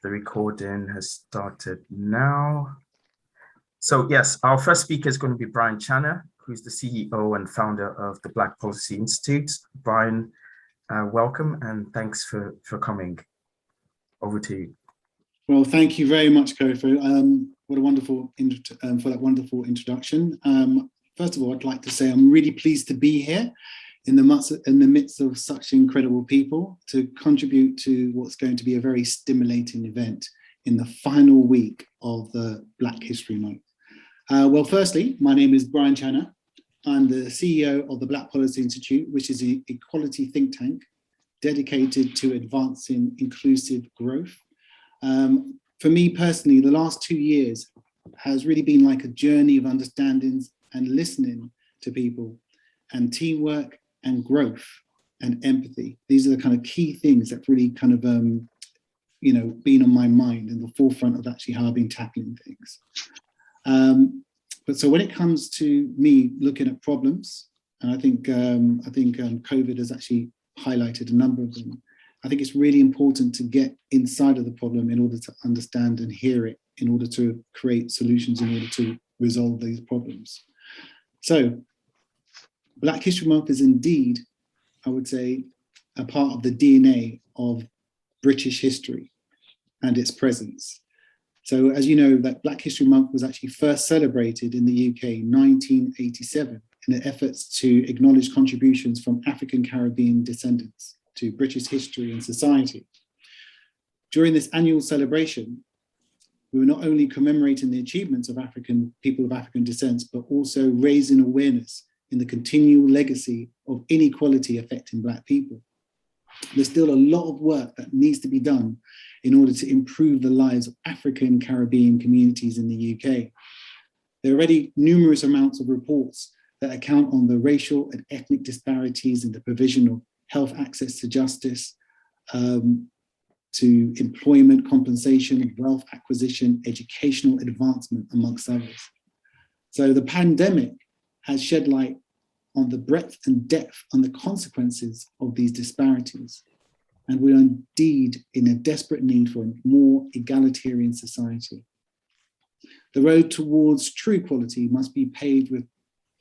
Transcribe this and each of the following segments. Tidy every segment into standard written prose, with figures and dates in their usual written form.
The recording has started now. So yes, our first speaker is going to be Brian Channer, who's the CEO and founder of the Black Policy Institute. Brian, welcome and thanks for coming. Over to you. Well, thank you very much, Kofi. What a wonderful for that wonderful introduction. First of all, I'd like to say I'm really pleased to be here in the midst of such incredible people to contribute to what's going to be a very stimulating event in the final week of the Black History Month. Well, firstly, my name is Brian Channer. I'm the CEO of the Black Policy Institute, which is an equality think tank dedicated to advancing inclusive growth. For me personally, the last 2 years has really been like a journey of understandings and listening to people, and teamwork and growth and empathy. These are the kind of key things that really kind of, been on my mind in the forefront of actually how I've been tackling things. But so when it comes to me looking at problems, and I think COVID has actually highlighted a number of them, I think it's really important to get inside of the problem in order to understand and hear it, in order to create solutions, in order to resolve these problems. So Black History Month is indeed, I would say, a part of the DNA of British history and its presence. So as you know, that Black History Month was actually first celebrated in the UK in 1987 in an effort to acknowledge contributions from African Caribbean descendants to British history and society. During this annual celebration, we were not only commemorating the achievements of people of African descent, but also raising awareness in the continual legacy of inequality affecting Black people. There's still a lot of work that needs to be done in order to improve the lives of African Caribbean communities in the UK. There are already numerous amounts of reports that account on the racial and ethnic disparities in the provision of health access to justice, to employment compensation, wealth acquisition, educational advancement, amongst others. So the pandemic has shed light on the breadth and depth and the consequences of these disparities. And we are indeed in a desperate need for a more egalitarian society. The road towards true equality must be paved with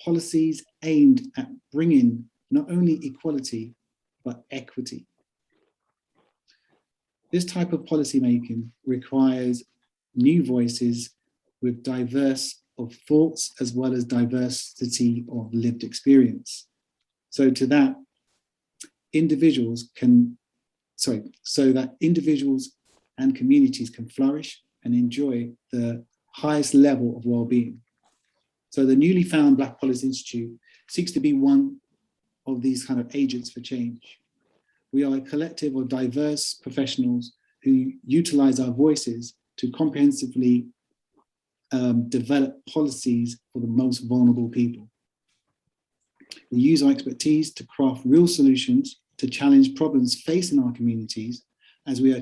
policies aimed at bringing not only equality, but equity. This type of policymaking requires new voices with diverse of thoughts as well as diversity of lived experience. So that individuals and communities can flourish and enjoy the highest level of well-being. So the newly found Black Policy Institute seeks to be one of these kind of agents for change. We are a collective of diverse professionals who utilize our voices to comprehensively develop policies for the most vulnerable people. We use our expertise to craft real solutions to challenge problems facing our communities, as we are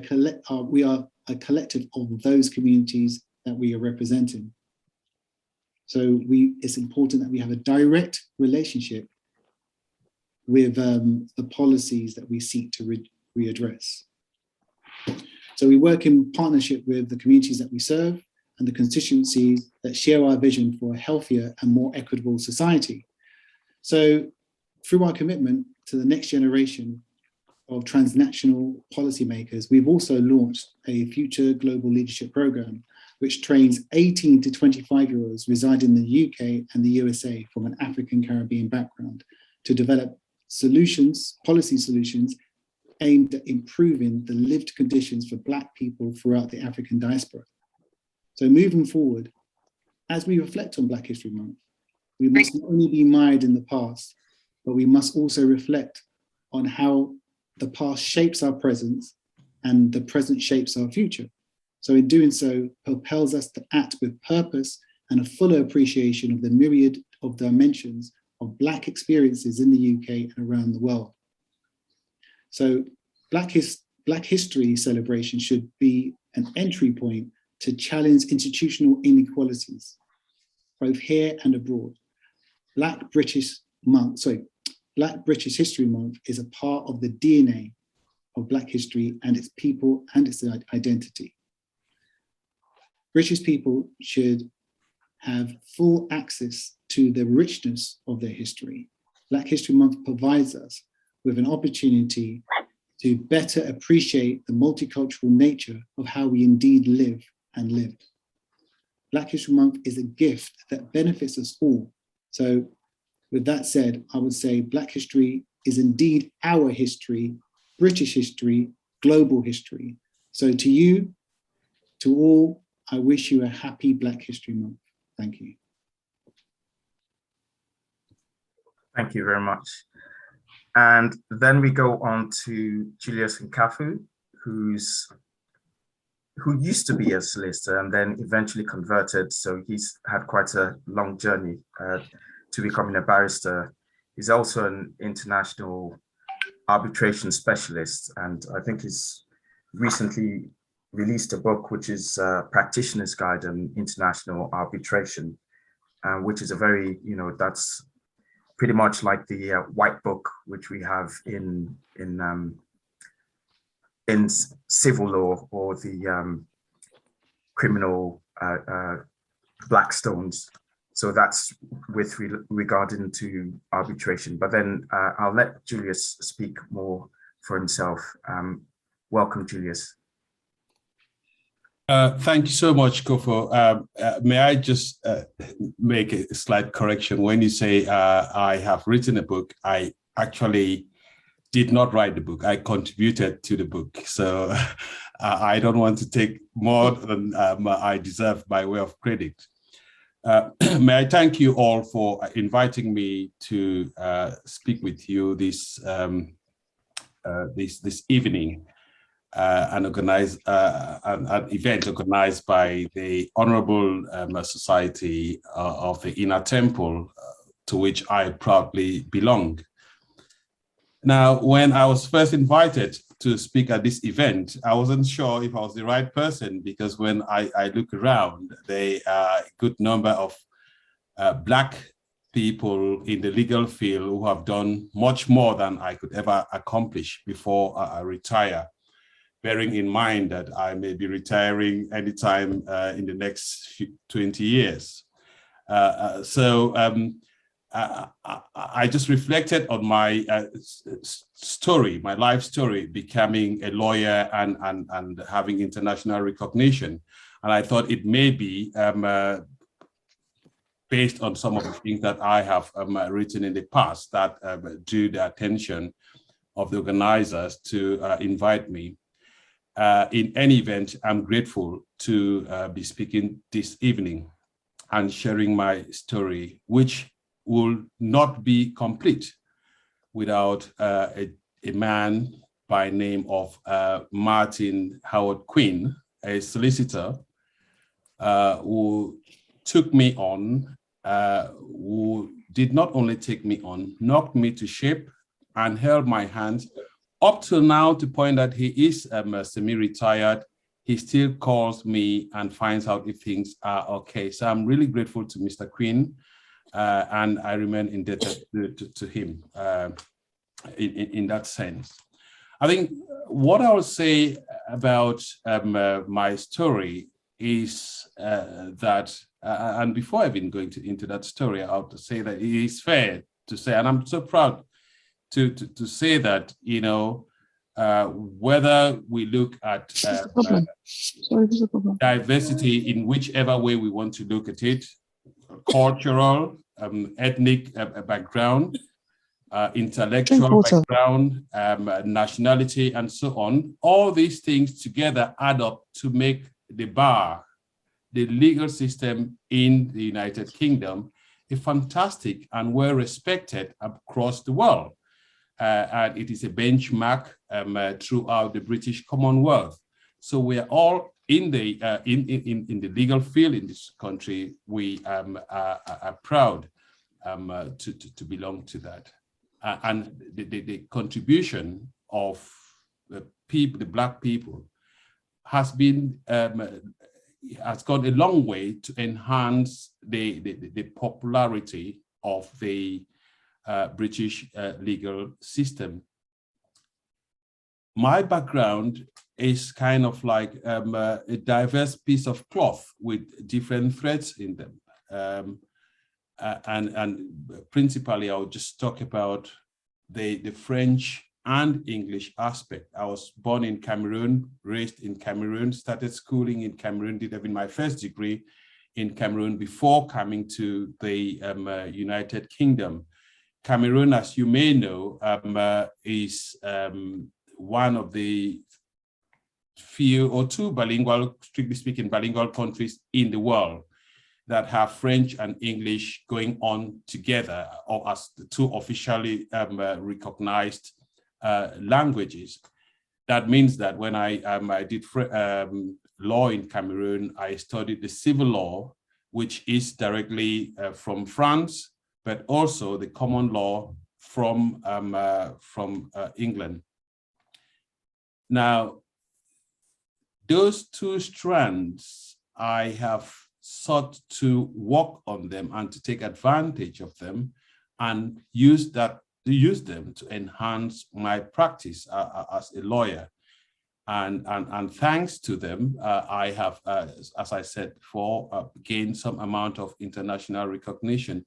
a collective of those communities that we are representing. So it's important that we have a direct relationship with the policies that we seek to readdress. So we work in partnership with the communities that we serve and the constituencies that share our vision for a healthier and more equitable society. So through our commitment to the next generation of transnational policymakers, we've also launched a future global leadership program, which trains 18 to 25-year-olds residing in the UK and the USA from an African Caribbean background to develop policy solutions aimed at improving the lived conditions for Black people throughout the African diaspora. So moving forward, as we reflect on Black History Month, we must not only be mired in the past, but we must also reflect on how the past shapes our present and the present shapes our future. So in doing so, propels us to act with purpose and a fuller appreciation of the myriad of dimensions of Black experiences in the UK and around the world. So Black History celebration should be an entry point to challenge institutional inequalities, both here and abroad. Black British History Month is a part of the DNA of Black history and its people and its identity. British people should have full access to the richness of their history. Black History Month provides us with an opportunity to better appreciate the multicultural nature of how we indeed live and lived. Black History Month is a gift that benefits us all. So with that said, I would say Black history is indeed our history, British history, global history. So to you, to all, I wish you a happy Black History Month. Thank you. Thank you very much. And then we go on to Julius Nkafu, who used to be a solicitor and then eventually converted. So he's had quite a long journey to becoming a barrister. He's also an international arbitration specialist. And I think he's recently released a book, which is Practitioner's Guide on International Arbitration, which is a very, that's pretty much like the white book, which we have in civil law or the criminal Blackstones. So that's with regarding to arbitration. But then I'll let Julius speak more for himself. Welcome, Julius. Thank you so much, Kofo. May I just make a slight correction? When you say I have written a book, I actually did not write the book. I contributed to the book. So I don't want to take more than I deserve by way of credit. May I thank you all for inviting me to speak with you this evening. And organize an event organized by the Honorable Society of the Inner Temple, to which I proudly belong. Now, when I was first invited to speak at this event, I wasn't sure if I was the right person, because when I look around, there are a good number of Black people in the legal field who have done much more than I could ever accomplish before I retire, bearing in mind that I may be retiring anytime in the next 20 years. I just reflected on my story, my life story, becoming a lawyer and having international recognition. And I thought it may be based on some of the things that I have written in the past that drew the attention of the organizers to invite me. In any event, I'm grateful to be speaking this evening and sharing my story, which will not be complete without a man by name of Martin Howard Quinn, a solicitor who took me on, who did not only take me on, knocked me to shape and held my hand up till now, to the point that he is semi-retired. He still calls me and finds out if things are okay. So I'm really grateful to Mr. Quinn, and I remain indebted to him in that sense. I think what I will say about my story is that, and before I've been going into that story, I have to say that it is fair to say, and I'm so proud to say that, whether we look at diversity in whichever way we want to look at it, cultural, ethnic background, intellectual background, nationality, and so on, all these things together add up to make the bar, the legal system in the United Kingdom, a fantastic and well-respected across the world. And it is a benchmark throughout the British Commonwealth. So we are all in the legal field in this country. We are proud to belong to that. And the contribution of the people, the Black people, has been has gone a long way to enhance the popularity of the British legal system. My background is kind of like a diverse piece of cloth with different threads in them. And principally, I'll just talk about the French and English aspect. I was born in Cameroon, raised in Cameroon, started schooling in Cameroon, did even my first degree in Cameroon before coming to the United Kingdom. Cameroon, as you may know, is one of the few or two bilingual, strictly speaking, bilingual countries in the world that have French and English going on together, or as the two officially recognized languages. That means that when I did law in Cameroon, I studied the civil law, which is directly from France, but also the common law from England. Now, those two strands, I have sought to work on them and to take advantage of them and use them to enhance my practice as a lawyer. And thanks to them, I have, as I said before, gained some amount of international recognition,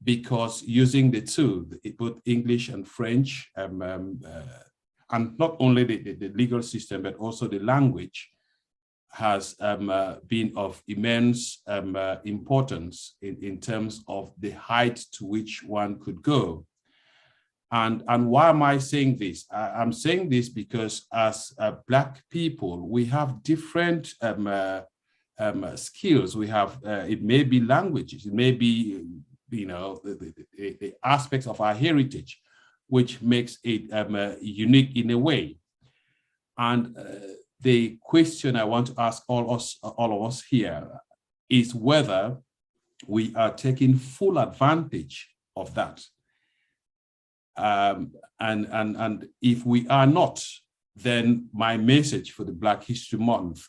because using the two, both English and French, and not only the legal system, but also the language, has been of immense importance in terms of the height to which one could go. And why am I saying this? I'm saying this because as Black people, we have different skills. We have, it may be languages, it may be, the aspects of our heritage, which makes it unique in a way. And the question I want to ask all of us here is whether we are taking full advantage of that. And if we are not, then my message for the Black History Month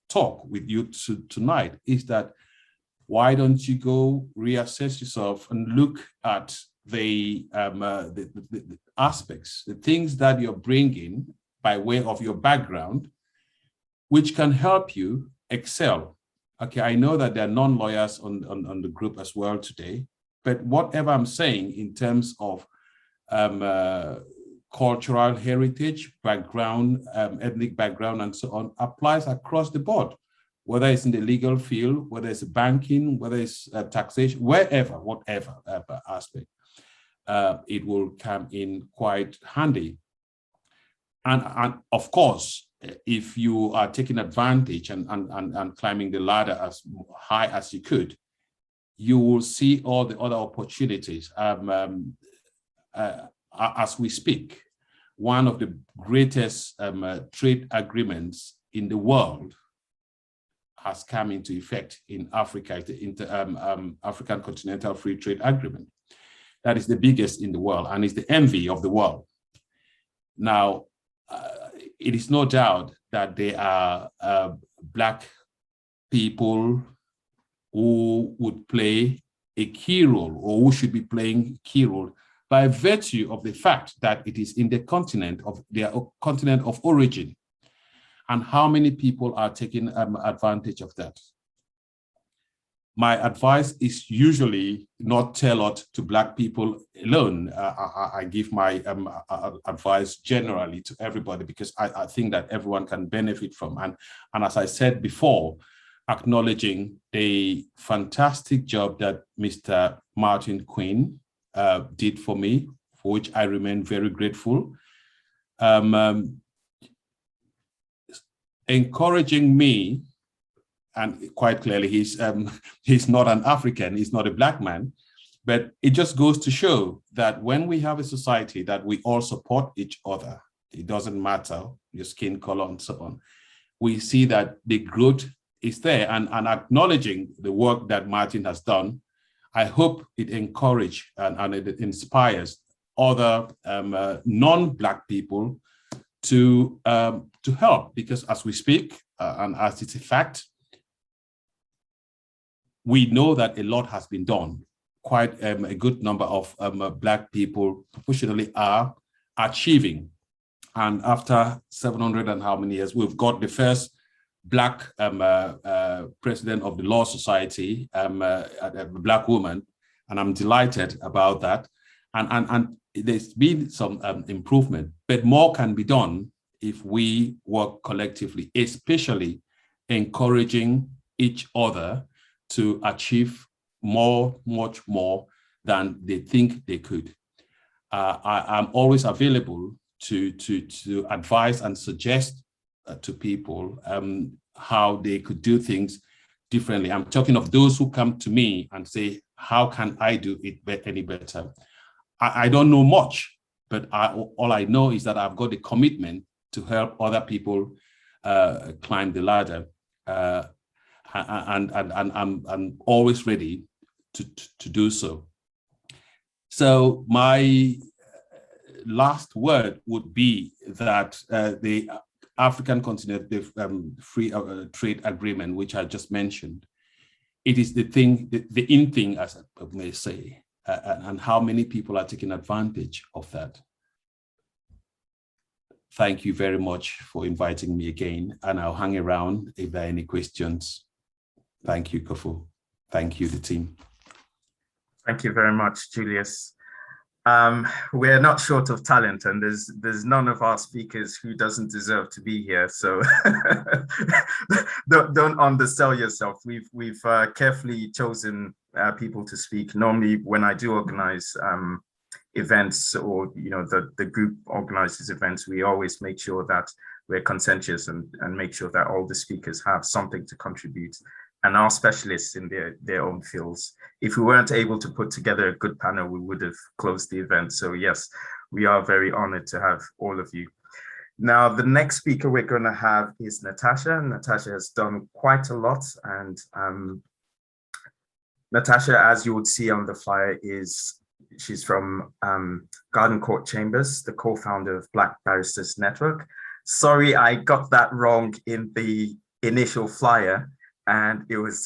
talk with you tonight is that why don't you go reassess yourself and look at the aspects, the things that you're bringing by way of your background, which can help you excel. Okay, I know that there are non-lawyers on the group as well today, but whatever I'm saying in terms of cultural heritage, background, ethnic background, and so on, applies across the board, whether it's in the legal field, whether it's banking, whether it's taxation, whatever aspect, it will come in quite handy. And of course, if you are taking advantage and climbing the ladder as high as you could, you will see all the other opportunities. As we speak, one of the greatest trade agreements in the world has come into effect in Africa, the African Continental Free Trade Agreement. That is the biggest in the world and is the envy of the world. Now, it is no doubt that there are Black people who would play a key role, or who should be playing a key role, by virtue of the fact that it is in the continent of their continent of origin. And how many people are taking advantage of that? My advice is usually not tailored to Black people alone. I give my advice generally to everybody, because I think that everyone can benefit from. And as I said before, acknowledging the fantastic job that Mr. Martin Quinn did for me, for which I remain very grateful. Encouraging me, and quite clearly he's not an African, he's not a Black man, but it just goes to show that when we have a society that we all support each other, it doesn't matter your skin color and so on, we see that the growth is there. And acknowledging the work that Martin has done, I hope it encourages and it inspires other non-Black people to help, because as we speak, and as it's a fact, we know that a lot has been done. Quite a good number of Black people proportionally are achieving And after 700 and how many years, we've got the first Black president of the Law Society, a Black woman, and I'm delighted about that. And there's been some improvement, but more can be done if we work collectively, especially encouraging each other to achieve much more than they think they could. I'm always available to advise and suggest to people how they could do things differently. I'm talking of those who come to me and say, how can I do it any better? I don't know much, but all I know is that I've got the commitment to help other people climb the ladder. And I'm always ready to do so. So my last word would be that the African Continental Free Trade Agreement, which I just mentioned, it is the thing, the in thing, as I may say, and how many people are taking advantage of that. Thank you very much for inviting me again, and I'll hang around if there are any questions. Thank you, Kofu. Thank you, the team. Thank you very much, Julius. We're not short of talent, and there's none of our speakers who doesn't deserve to be here. So don't undersell yourself. We've carefully chosen people to speak. Normally, when I do organize events, or the group organizes events, we always make sure that we're conscientious and make sure that all the speakers have something to contribute and are specialists in their own fields. If we weren't able to put together a good panel, we would have closed the event. So yes, we are very honored to have all of you. Now, the next speaker we're going to have is Natasha. Natasha has done quite a lot, and Natasha, as you would see on the flyer, she's from Garden Court Chambers, the co-founder of Black Barristers Network. Sorry, I got that wrong in the initial flyer, and it was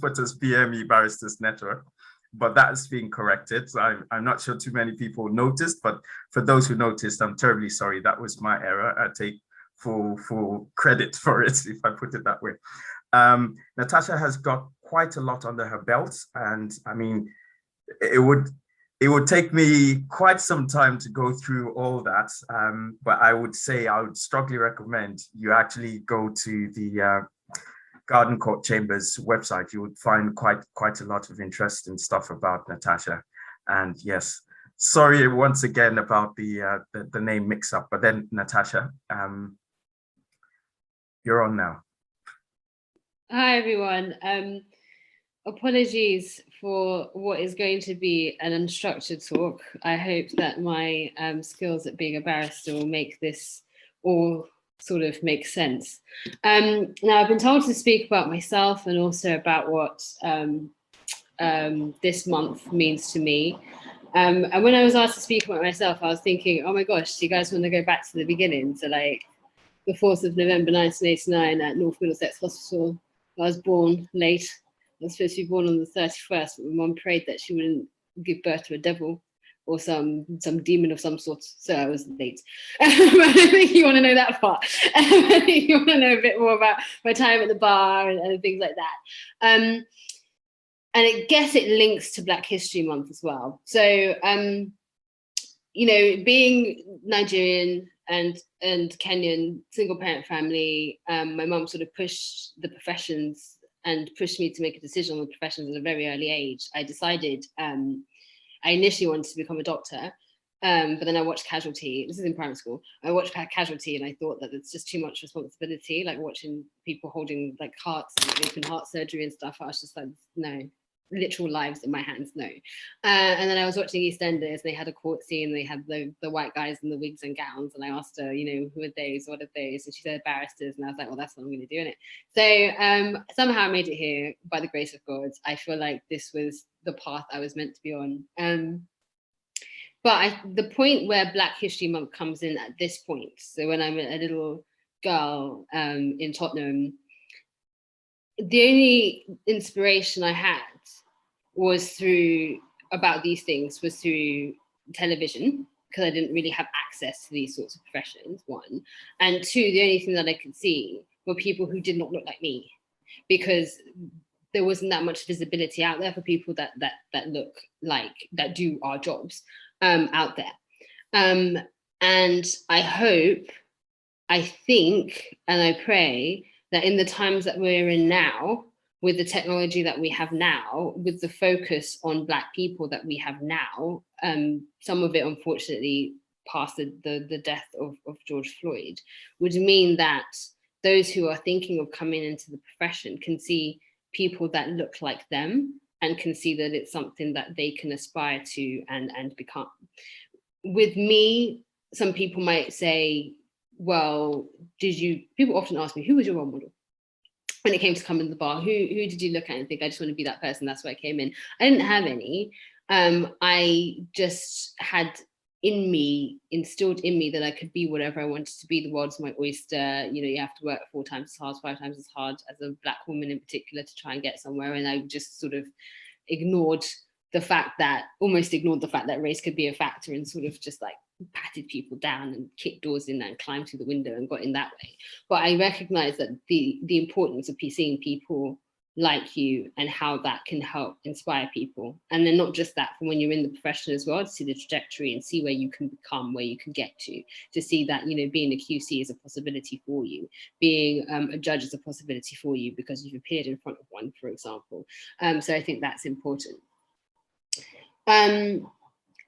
put as BME Barristers Network, but that's being corrected. So I'm not sure too many people noticed, but for those who noticed, I'm terribly sorry. That was my error. I take full credit for it, if I put it that way. Natasha has got quite a lot under her belt, and I mean, it would take me quite some time to go through all that, but I would say I would strongly recommend you actually go to the Garden Court Chambers website. You would find quite a lot of interesting stuff about Natasha. And yes, sorry once again about the name mix-up, but then Natasha, you're on now. Hi everyone. Apologies for what is going to be an unstructured talk. I hope that my skills at being a barrister will make this all sort of make sense. Now, I've been told to speak about myself and also about what this month means to me. And when I was asked to speak about myself, I was thinking, oh my gosh, do you guys want to go back to the beginning? So like the 4th of November 1989 at North Middlesex Hospital. I was born late. I was supposed to be born on the 31st, but my mum prayed that she wouldn't give birth to a devil or some demon of some sort, so I was late. I don't think you want to know that part. I think you want to know a bit more about my time at the bar and things like that. And I guess it links to Black History Month as well. So, being Nigerian and Kenyan, single parent family, my mum sort of pushed the professions and pushed me to make a decision on the professions at a very early age. I decided, I initially wanted to become a doctor, but then I watched Casualty. This is in primary school. I watched Casualty and I thought that it's just too much responsibility, like watching people holding like hearts and open heart surgery and stuff. I was just like, no, literal lives in my hands, no. And then I was watching EastEnders. They had a court scene. They had the white guys in the wigs and gowns. And I asked her, who are those? What are those? And she said barristers. And I was like, well, that's what I'm going to do in it. So somehow I made it here by the grace of God. I feel like this was the path I was meant to be on. But the point where Black History Month comes in at this point, so when I'm a little girl in Tottenham, the only inspiration I had was through television, because I didn't really have access to these sorts of professions, one. And two, the only thing that I could see were people who did not look like me, because there wasn't that much visibility out there for people that look like, that do our jobs out there. And I hope, I think, and I pray that in the times that we're in now, with the technology that we have now, with the focus on Black people that we have now, some of it unfortunately past the death of George Floyd, would mean that those who are thinking of coming into the profession can see people that look like them and can see that it's something that they can aspire to and become. With me, some people might say, well, people often ask me, who was your role model? When it came to coming to the bar, who did you look at and think, I just want to be that person, that's why I came in? I didn't have any. I just had instilled in me that I could be whatever I wanted to be. The world's my oyster. You know, you have to work 4 times as hard, 5 times as hard, as a Black woman in particular, to try and get somewhere. And I just sort of almost ignored the fact that race could be a factor, and sort of just like patted people down and kicked doors in and climbed through the window and got in that way. But I recognize that the importance of seeing people like you and how that can help inspire people. And then not just that, for when you're in the profession as well, to see the trajectory and see where you can become, where you can get to see that, you know, being a QC is a possibility for you, being a judge is a possibility for you because you've appeared in front of one, for example. So I think that's important.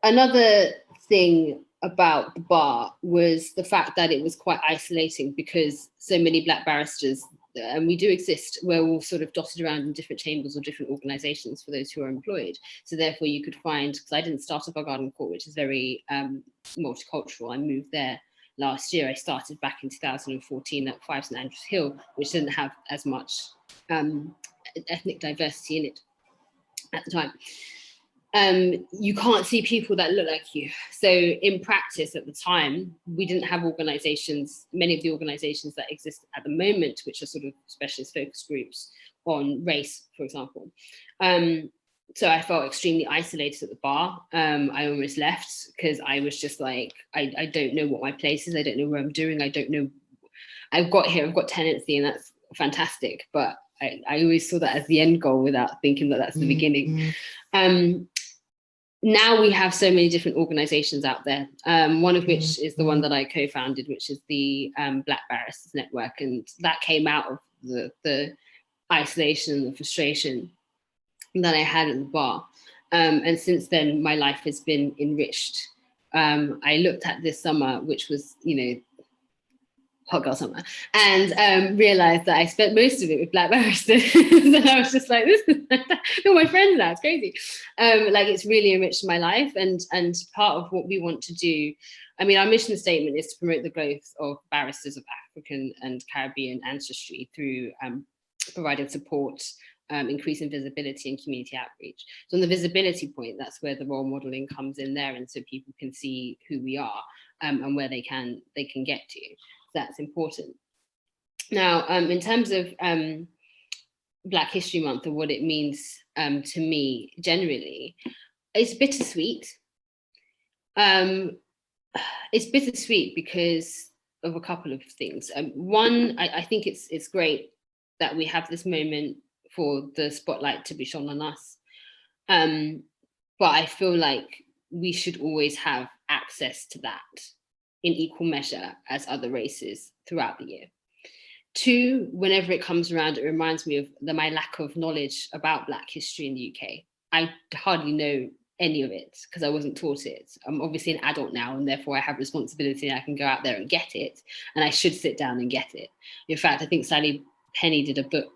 Another thing about the bar was the fact that it was quite isolating, because so many Black barristers, and we do exist, we're all sort of dotted around in different chambers or different organizations for those who are employed. So therefore you could find, because I didn't start off at Garden Court, which is very multicultural. I moved there last year. I started back in 2014 at 5 St Andrews Hill, which didn't have as much ethnic diversity in it at the time. You can't see people that look like you. So in practice at the time, we didn't have organizations, many of the organizations that exist at the moment, which are sort of specialist focus groups on race, for example. So I felt extremely isolated at the bar. I almost left because I was just like, I don't know what my place is. I don't know what I'm doing. I don't know. I've got tenancy, and that's fantastic. But I always saw that as the end goal without thinking that that's the beginning. Now we have so many different organizations out there, one of which is the one that I co-founded, which is the Black Barristers Network. And that came out of the isolation and the frustration that I had at the bar. And since then, my life has been enriched. I looked at this summer, which was, you know, hot girl summer, and realized that I spent most of it with Black barristers. And I was just like, this is all my friends now, it's crazy. Like, it's really enriched my life, and part of what we want to do, I mean, our mission statement is to promote the growth of barristers of African and Caribbean ancestry through providing support, increasing visibility and community outreach. So on the visibility point, that's where the role modeling comes in there, and so people can see who we are and where they can get to. That's important. Now, in terms of Black History Month and what it means to me generally, it's bittersweet. It's bittersweet because of a couple of things. One, I think it's great that we have this moment for the spotlight to be shone on us. But I feel like we should always have access to that in equal measure as other races throughout the year. Two, whenever it comes around, it reminds me of my lack of knowledge about Black history in the UK. I hardly know any of it because I wasn't taught it. I'm obviously an adult now, and therefore I have responsibility, and I can go out there and get it, and I should sit down and get it. In fact, I think Sally Penny did a book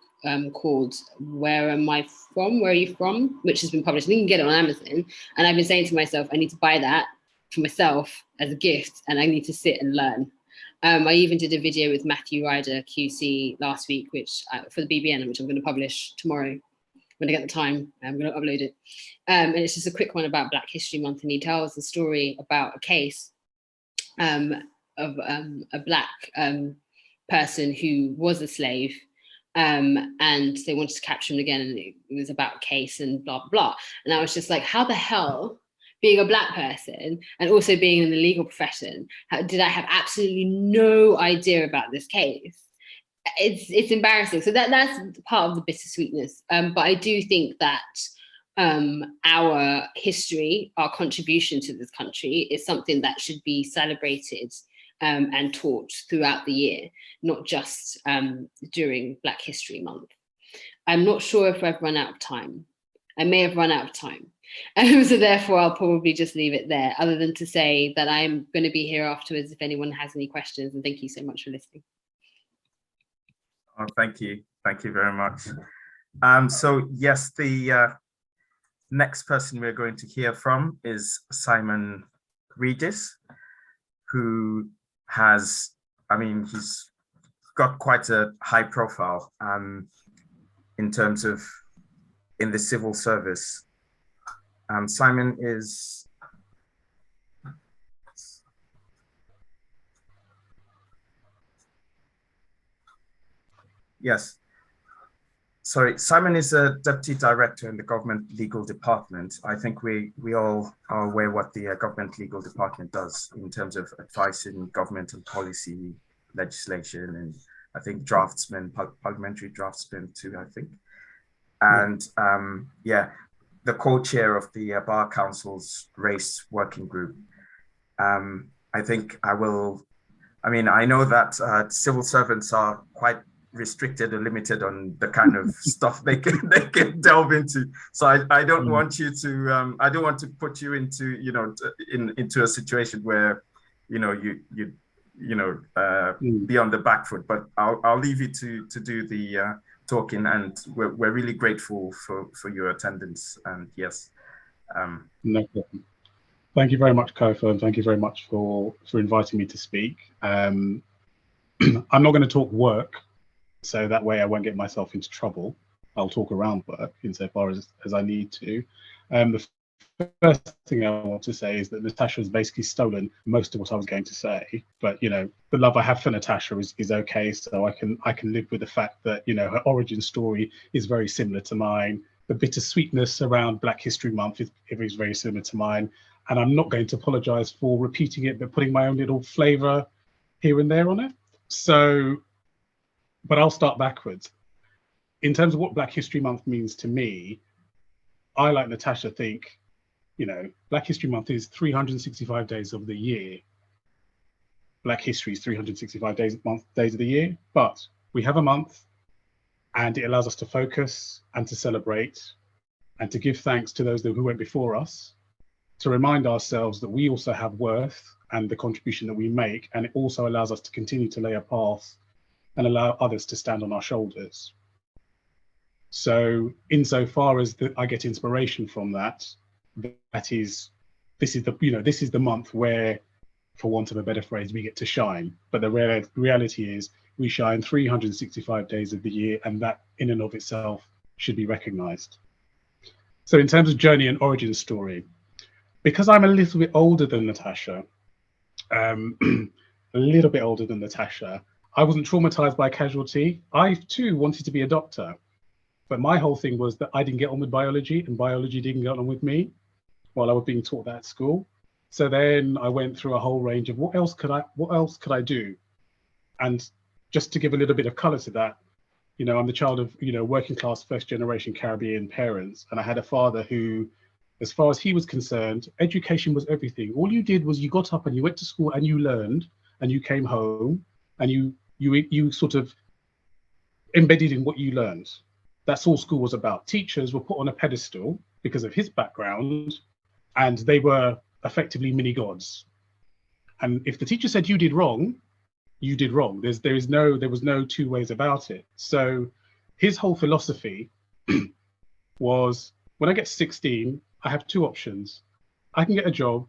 called Where Am I From? Where Are You From? Which has been published. You can get it on Amazon. And I've been saying to myself, I need to buy that for myself as a gift, and I need to sit and learn. I even did a video with Matthew Ryder, QC, last week, which for the BBN, which I'm going to publish tomorrow when I get the time. I'm going to upload it. And it's just a quick one about Black History Month, and he tells the story about a case of a Black person who was a slave, and they wanted to capture him again, and it was about a case and blah, blah. And I was just like, how the hell being a Black person and also being in the legal profession, did I have absolutely no idea about this case? It's embarrassing. So that's part of the bittersweetness. But I do think that our history, our contribution to this country is something that should be celebrated and taught throughout the year, not just during Black History Month. I'm not sure if I've run out of time. I may have run out of time. So therefore, I'll probably just leave it there, other than to say that I'm going to be here afterwards if anyone has any questions. And thank you so much for listening. Oh, thank you. Thank you very much. So yes, the next person we're going to hear from is Simon Regis, who has, I mean, he's got quite a high profile in terms of in the civil service. Simon is, yes, sorry, Simon is a deputy director in the government legal department. I think we all are aware what the government legal department does in terms of advising government and policy legislation, and I think draftsman, parliamentary draftsman too, I think. And yeah, the co-chair of the Bar Council's race working group. I think I know that civil servants are quite restricted or limited on the kind of stuff they can delve into. So I don't want you to I don't want to put you into into a situation where you be on the back foot. But I'll leave you to do the talking, and we're really grateful for your attendance. And yes, no problem. Thank you very much, Kofi, and thank you very much for inviting me to speak. I'm not going to talk work, so that way I won't get myself into trouble. I'll talk around work insofar as I need to. The first thing I want to say is that Natasha has basically stolen most of what I was going to say, but the love I have for Natasha is okay, so I can live with the fact that her origin story is very similar to mine. The bittersweetness around Black History Month is very similar to mine, and I'm not going to apologize for repeating it, but putting my own little flavor here and there on it. So, but I'll start backwards. In terms of what Black History Month means to me, I, like Natasha, think, Black History Month is 365 days of the year. Black history is 365 days of the year, but we have a month and it allows us to focus and to celebrate and to give thanks to those who went before us, to remind ourselves that we also have worth and the contribution that we make, and it also allows us to continue to lay a path and allow others to stand on our shoulders. So insofar as I get inspiration from that, this is the month where, for want of a better phrase, we get to shine. But the reality is we shine 365 days of the year, and that in and of itself should be recognized. So in terms of journey and origin story, because I'm a little bit older than Natasha, I wasn't traumatized by casualty. I too wanted to be a doctor, but my whole thing was that I didn't get on with biology and biology didn't get on with me while I was being taught that at school. So then I went through a whole range of what else could I do? And just to give a little bit of color to that, I'm the child of, working class, first generation Caribbean parents. And I had a father who, as far as he was concerned, education was everything. All you did was you got up and you went to school and you learned, and you came home and you sort of embedded in what you learned. That's all school was about. Teachers were put on a pedestal because of his background, and they were effectively mini gods. And if the teacher said you did wrong, you did wrong. There was no two ways about it. So his whole philosophy was, when I get 16, I have two options. I can get a job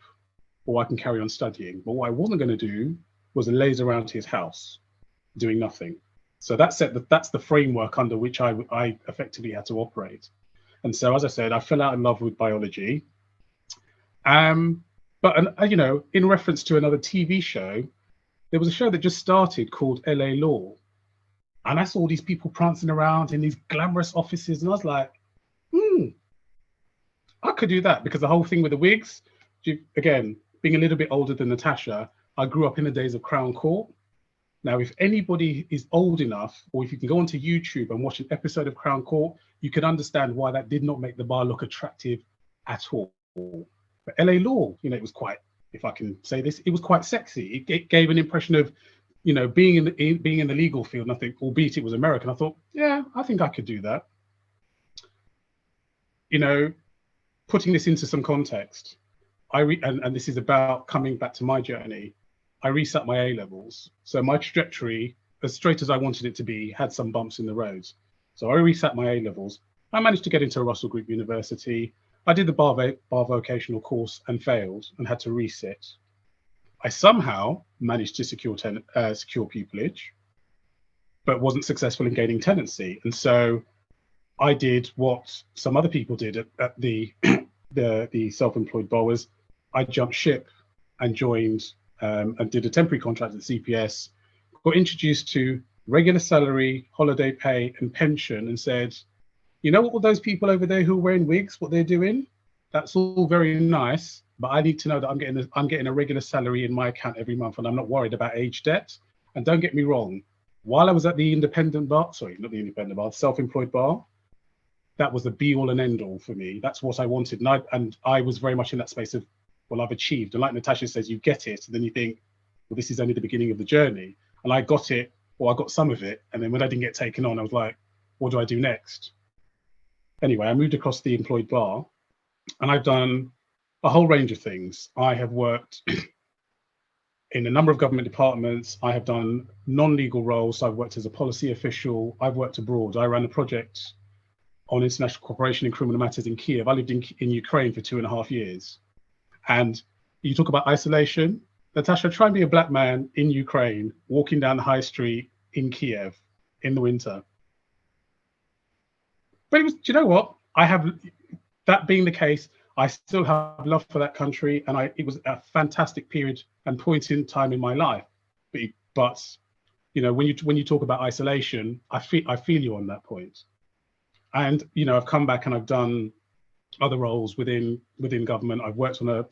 or I can carry on studying. But what I wasn't going to do was laze around his house doing nothing. So that's the framework under which I effectively had to operate. And so, as I said, I fell out in love with biology. But in reference to another TV show, there was a show that just started called LA Law. And I saw these people prancing around in these glamorous offices. And I was like, I could do that, because the whole thing with the wigs, again, being a little bit older than Natasha, I grew up in the days of Crown Court. Now, if anybody is old enough, or if you can go onto YouTube and watch an episode of Crown Court, you can understand why that did not make the bar look attractive at all. But LA Law, you know, it was quite, if I can say this, it was quite sexy. It gave an impression of, you know, being in the legal field. And I think, albeit it was American, I thought, yeah, I think I could do that. You know, putting this into some context, and this is about coming back to my journey. I reset my A levels. So my trajectory, as straight as I wanted it to be, had some bumps in the roads. So I reset my A levels. I managed to get into Russell Group University. I did the bar vocational course and failed and had to resit. I somehow managed to secure pupillage, but wasn't successful in gaining tenancy. And so I did what some other people did at the self-employed bar, was I jumped ship and joined and did a temporary contract at CPS, got introduced to regular salary, holiday pay, and pension, and said, you know what, all those people over there who are wearing wigs, what they're doing, that's all very nice, but I need to know that I'm getting a regular salary in my account every month, and I'm not worried about age debt. And don't get me wrong, while I was at the independent bar, sorry, not the independent bar, self-employed bar, that was the be all and end all for me. That's what I wanted. And I was very much in that space of, well, I've achieved. And like Natasha says, you get it, and then you think, well, this is only the beginning of the journey. And I got it, or I got some of it. And then when I didn't get taken on, I was like, what do I do next? Anyway, I moved across the employed bar, and I've done a whole range of things. I have worked in a number of government departments. I have done non-legal roles. So I've worked as a policy official. I've worked abroad. I ran a project on international cooperation in criminal matters in Kiev. I lived in Ukraine for 2.5 years. And you talk about isolation. Natasha, try and be a black man in Ukraine, walking down the high street in Kiev in the winter. But it was, do you know what? I have, that being the case, I still have love for that country, and it was a fantastic period and point in time in my life. But you know, when you talk about isolation, I feel you on that point. And you know, I've come back and I've done other roles within government. I've worked on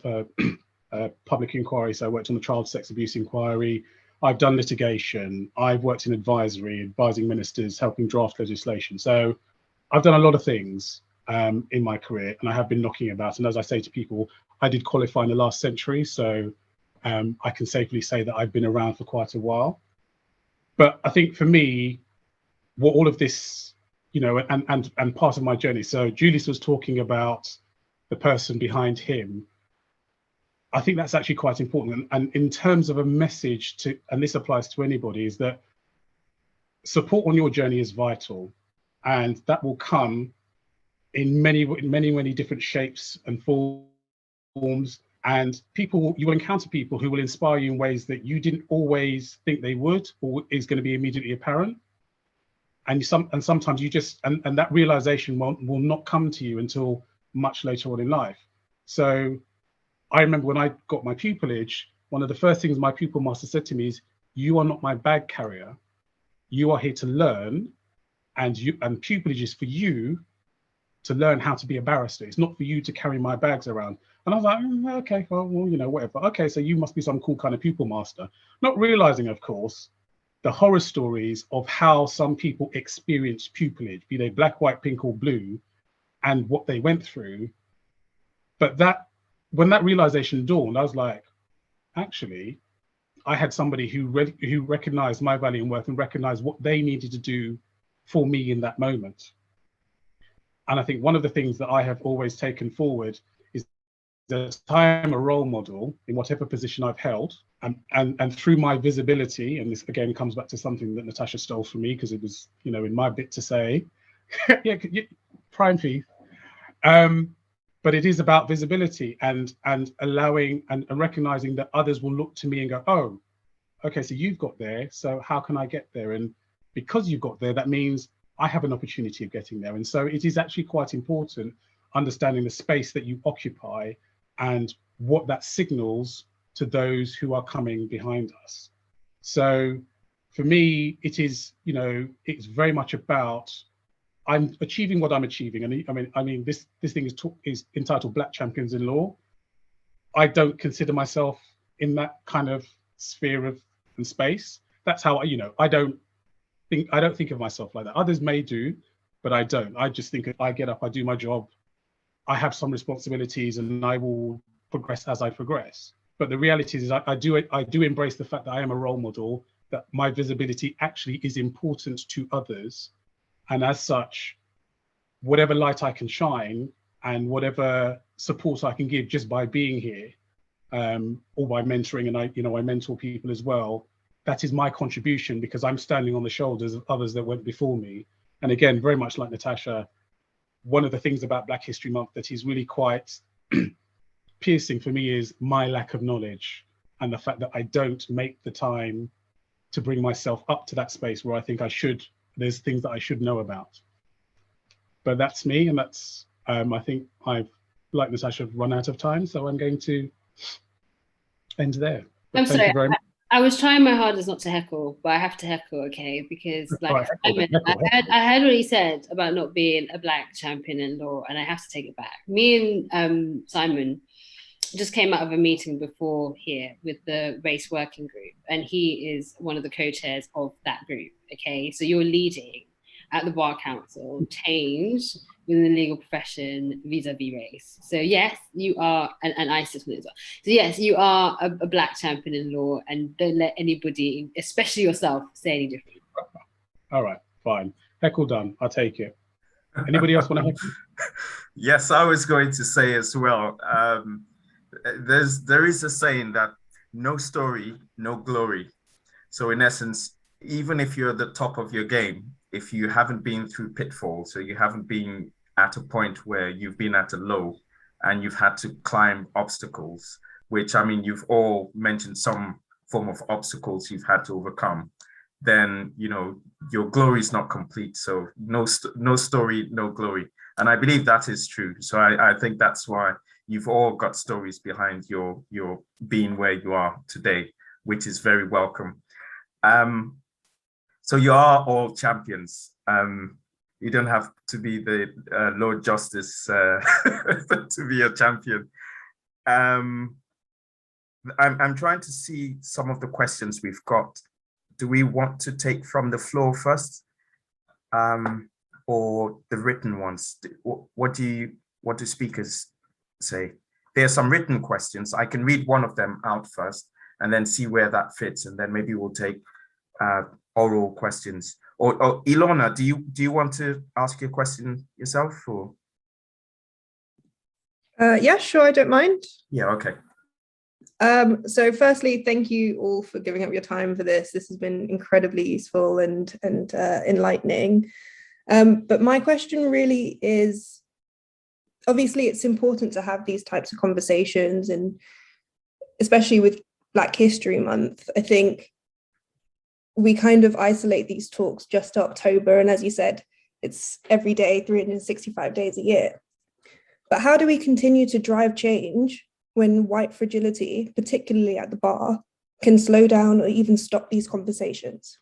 a public inquiry, so I worked on the child sex abuse inquiry. I've done litigation. I've worked in advisory, advising ministers, helping draft legislation. So I've done a lot of things in my career, and I have been knocking about. And as I say to people, I did qualify in the last century, so I can safely say that I've been around for quite a while. But I think for me, what all of this, you know, and part of my journey. So Julius was talking about the person behind him. I think that's actually quite important. And in terms of a message to, and this applies to anybody, is that support on your journey is vital, and that will come in many different shapes and forms. And you will encounter people who will inspire you in ways that you didn't always think they would, or is going to be immediately apparent. And sometimes you just, and that realization will not come to you until much later on in life. So I remember when I got my pupillage, one of the first things my pupil master said to me is, you are not my bag carrier. You are here to learn, and pupillage is for you to learn how to be a barrister. It's not for you to carry my bags around. And I was like, okay, well, you know, whatever. Okay, so you must be some cool kind of pupil master. Not realizing, of course, the horror stories of how some people experience pupillage, be they black, white, pink, or blue, and what they went through. But when that realization dawned, I was like, actually, I had somebody who recognized my value and worth and recognized what they needed to do for me in that moment. And I think one of the things that I have always taken forward is that I am a role model in whatever position I've held, and through my visibility, and this again comes back to something that Natasha stole from me, because it was, you know, in my bit to say, yeah, prime fee. But it is about visibility and allowing and recognizing that others will look to me and go, oh, okay, so you've got there, so how can I get there? And because you've got there, that means I have an opportunity of getting there. And so it is actually quite important understanding the space that you occupy and what that signals to those who are coming behind us. So for me, it is, you know, it's very much about, I'm achieving what I'm achieving. And I mean, this thing is entitled Black Champions in Law. I don't consider myself in that kind of sphere of and space. That's how I don't think of myself like that. Others may do, but I don't. I just think if I get up, I do my job, I have some responsibilities, and I will progress as I progress. But the reality is, I do embrace the fact that I am a role model, that my visibility actually is important to others, and as such, whatever light I can shine and whatever support I can give just by being here, or by mentoring, and I mentor people as well. That is my contribution, because I'm standing on the shoulders of others that went before me. And again, very much like Natasha, one of the things about Black History Month that is really quite piercing for me is my lack of knowledge, and the fact that I don't make the time to bring myself up to that space where I think I should. There's things that I should know about. But that's me, and that's I think I've, like Natasha, run out of time, so I'm going to end there. But I'm thank sorry. you very much. I was trying my hardest not to heckle, but I have to heckle, okay? Because like Right, I heard what he said about not being a Black champion in law, and I have to take it back. Me and Simon just came out of a meeting before here with the race working group, and he is one of the co-chairs of that group. Okay, so you're leading at the Bar Council change within the legal profession vis-a-vis race. So yes, you are, and I sit on it as well. So yes, you are a Black champion in law, and don't let anybody, especially yourself, say any different. All right, fine. Heckle done. I'll take it. Anybody else want to heckle? Yes, I was going to say as well. There is a saying that no story, no glory. So in essence, even if you're at the top of your game, if you haven't been through pitfalls, so you haven't been at a point where you've been at a low and you've had to climb obstacles, which, I mean, you've all mentioned some form of obstacles you've had to overcome, then, your glory is not complete. So no story, no glory. And I believe that is true. So I think that's why you've all got stories behind your being where you are today, which is very welcome. So you are all champions. You don't have to be the Lord Justice to be a champion. I'm trying to see some of the questions we've got. Do we want to take from the floor first, or the written ones? What do speakers say? There are some written questions. I can read one of them out first, and then see where that fits, and then maybe we'll take oral questions. Or Ilona, do you want to ask your question yourself, or? Yeah, sure, I don't mind. Yeah, okay. So firstly, thank you all for giving up your time for this. This has been incredibly useful and enlightening. But my question really is, obviously it's important to have these types of conversations, and especially with Black History Month, I think we kind of isolate these talks just to October. And as you said, it's every day, 365 days a year. But how do we continue to drive change when white fragility, particularly at the bar, can slow down or even stop these conversations?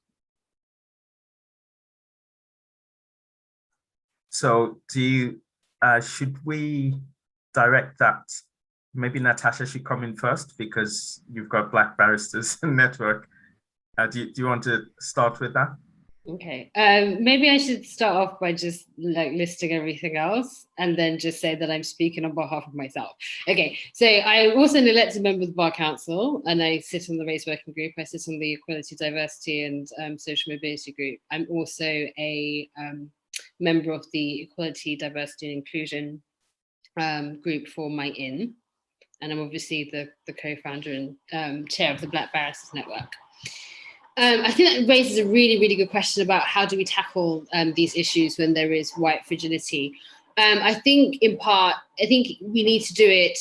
So should we direct that? Maybe Natasha should come in first, because you've got Black Barristers Network. Do you want to start with that? Okay, maybe I should start off by just like listing everything else, and then just say that I'm speaking on behalf of myself. Okay, so I'm also an elected member of the Bar Council, and I sit on the Race Working Group. I sit on the Equality, Diversity and Social Mobility Group. I'm also a member of the Equality, Diversity and Inclusion group for My Inn, and I'm obviously the co-founder and chair of the Black Barristers Network. I think that raises a really, really good question about how do we tackle these issues when there is white fragility. I think in part, we need to do it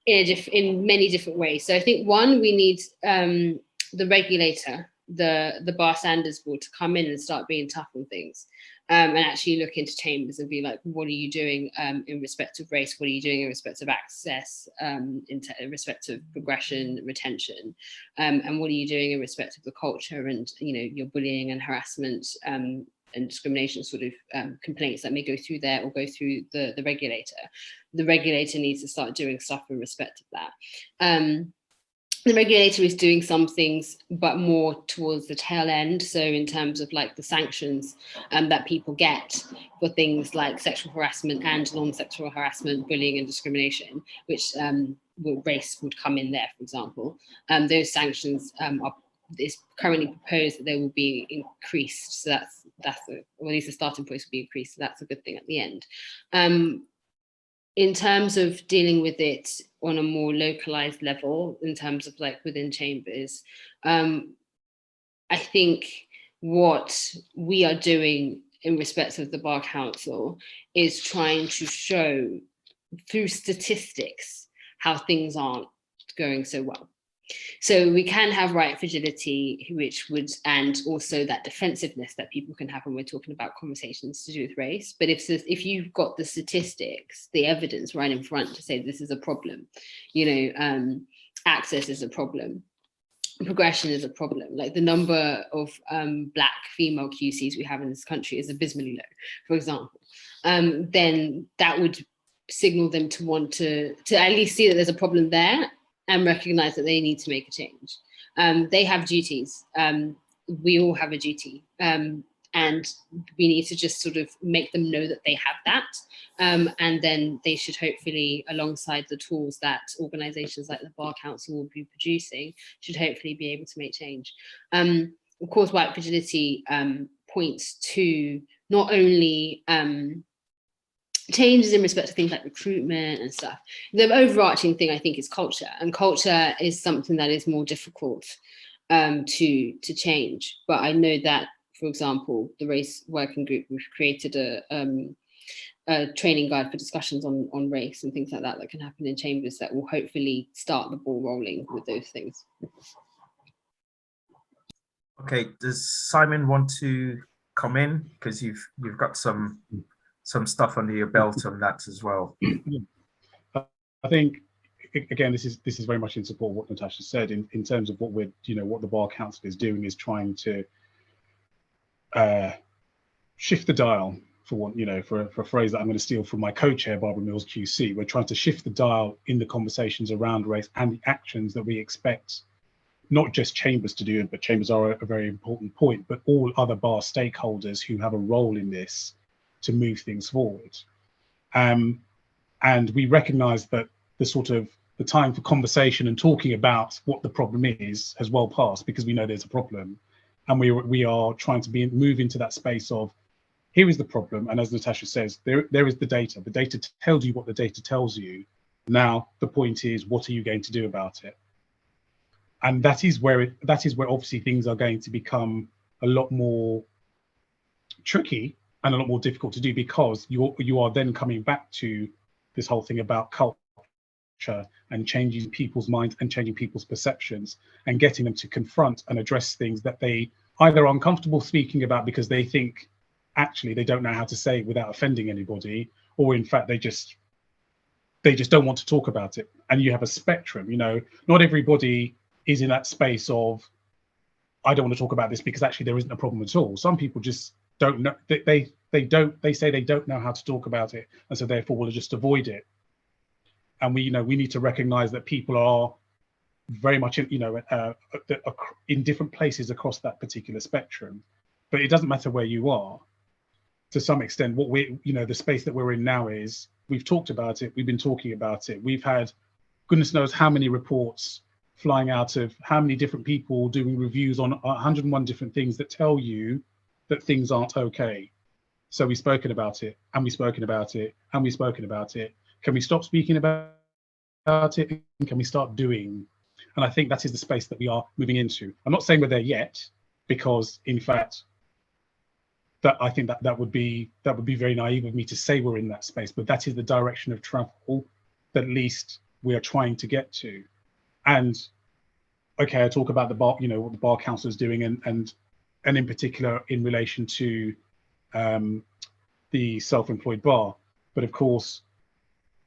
in many different ways. So I think one, we need the regulator, the Bar Standards Board, to come in and start being tough on things. And actually look into chambers and be like, what are you doing in respect of race? What are you doing in respect of access, in respect of progression, retention? And what are you doing in respect of the culture and, your bullying and harassment and discrimination sort of complaints that may go through there or go through the regulator. The regulator needs to start doing stuff in respect of that. The regulator is doing some things, but more towards the tail end. So in terms of like the sanctions that people get for things like sexual harassment and non-sexual harassment, bullying and discrimination, which race would come in there, for example. Those sanctions it's currently proposed that they will be increased. So that's or at least the starting point will be increased. So that's a good thing at the end. In terms of dealing with it on a more localized level, in terms of like within chambers, I think what we are doing in respect of the Bar Council is trying to show through statistics how things aren't going so well. So we can have right fragility, which would, and also that defensiveness that people can have when we're talking about conversations to do with race. But if you've got the statistics, the evidence right in front to say this is a problem, access is a problem, progression is a problem. Like the number of Black female QCs we have in this country is abysmally low, for example. Then that would signal them to want to at least see that there's a problem there and recognize that they need to make a change. They have duties. We all have a duty. And we need to just sort of make them know that they have that. And then they should hopefully, alongside the tools that organizations like the Bar Council will be producing, should hopefully be able to make change. Of course, white fragility points to not only changes in respect to things like recruitment and stuff. The overarching thing, I think, is culture, and culture is something that is more difficult to change. But I know that, for example, the Race Working Group, we've created a training guide for discussions on race and things like that that can happen in chambers that will hopefully start the ball rolling with those things. Okay, does Simon want to come in? Because you've got some stuff under your belt on that as well. I think, again, this is very much in support of what Natasha said in terms of what what the Bar Council is doing is trying to shift the dial, for a phrase that I'm going to steal from my co-chair, Barbara Mills QC. We're trying to shift the dial in the conversations around race and the actions that we expect not just chambers to do, but chambers are a very important point, but all other bar stakeholders who have a role in this to move things forward. And we recognize that the time for conversation and talking about what the problem is has well passed, because we know there's a problem. And we are trying to move into that space of, here is the problem. And as Natasha says, there is the data. The data tells you what the data tells you. Now, the point is, what are you going to do about it? And that is where obviously things are going to become a lot more tricky and a lot more difficult to do, because you are then coming back to this whole thing about culture and changing people's minds and changing people's perceptions and getting them to confront and address things that they either are uncomfortable speaking about because they think actually they don't know how to say it without offending anybody, or in fact they just don't want to talk about it. And you have a spectrum, not everybody is in that space of, I don't want to talk about this because actually there isn't a problem at all. Some people just don't know, they say they don't know how to talk about it, and so therefore will just avoid it. And we need to recognize that people are very much in different places across that particular spectrum. But it doesn't matter where you are. To some extent, what the space that we're in now is, we've talked about it, we've been talking about it, we've had goodness knows how many reports flying out of how many different people doing reviews on 101 different things that tell you that things aren't okay. So we've spoken about it, and we've spoken about it, and we've spoken about it. Can we stop speaking about it? And can we start doing? And I think that is the space that we are moving into. I'm not saying we're there yet, because in fact, I think that would be very naive of me to say we're in that space, but that is the direction of travel that at least we are trying to get to. And okay, I talk about the bar, what the Bar Council is doing, and in particular in relation to the self-employed bar. But of course,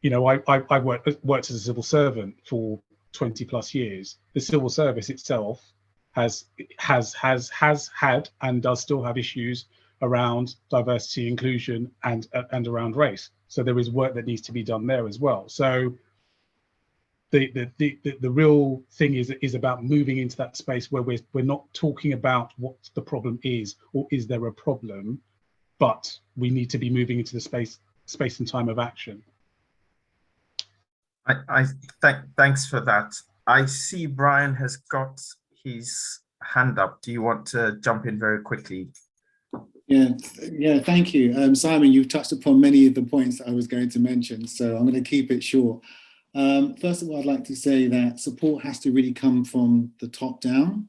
I worked as a civil servant for 20 plus years. The civil service itself has had and does still have issues around diversity, inclusion, and around race. So there is work that needs to be done there as well. So the real thing is about moving into that space where we're not talking about what the problem is or is there a problem, but we need to be moving into the space and time of action. Thanks for that. I see Brian has got his hand up. Do you want to jump in very quickly? Yeah, thank you. Simon, you've touched upon many of the points that I was going to mention, so I'm going to keep it short. First of all, I'd like to say that support has to really come from the top down.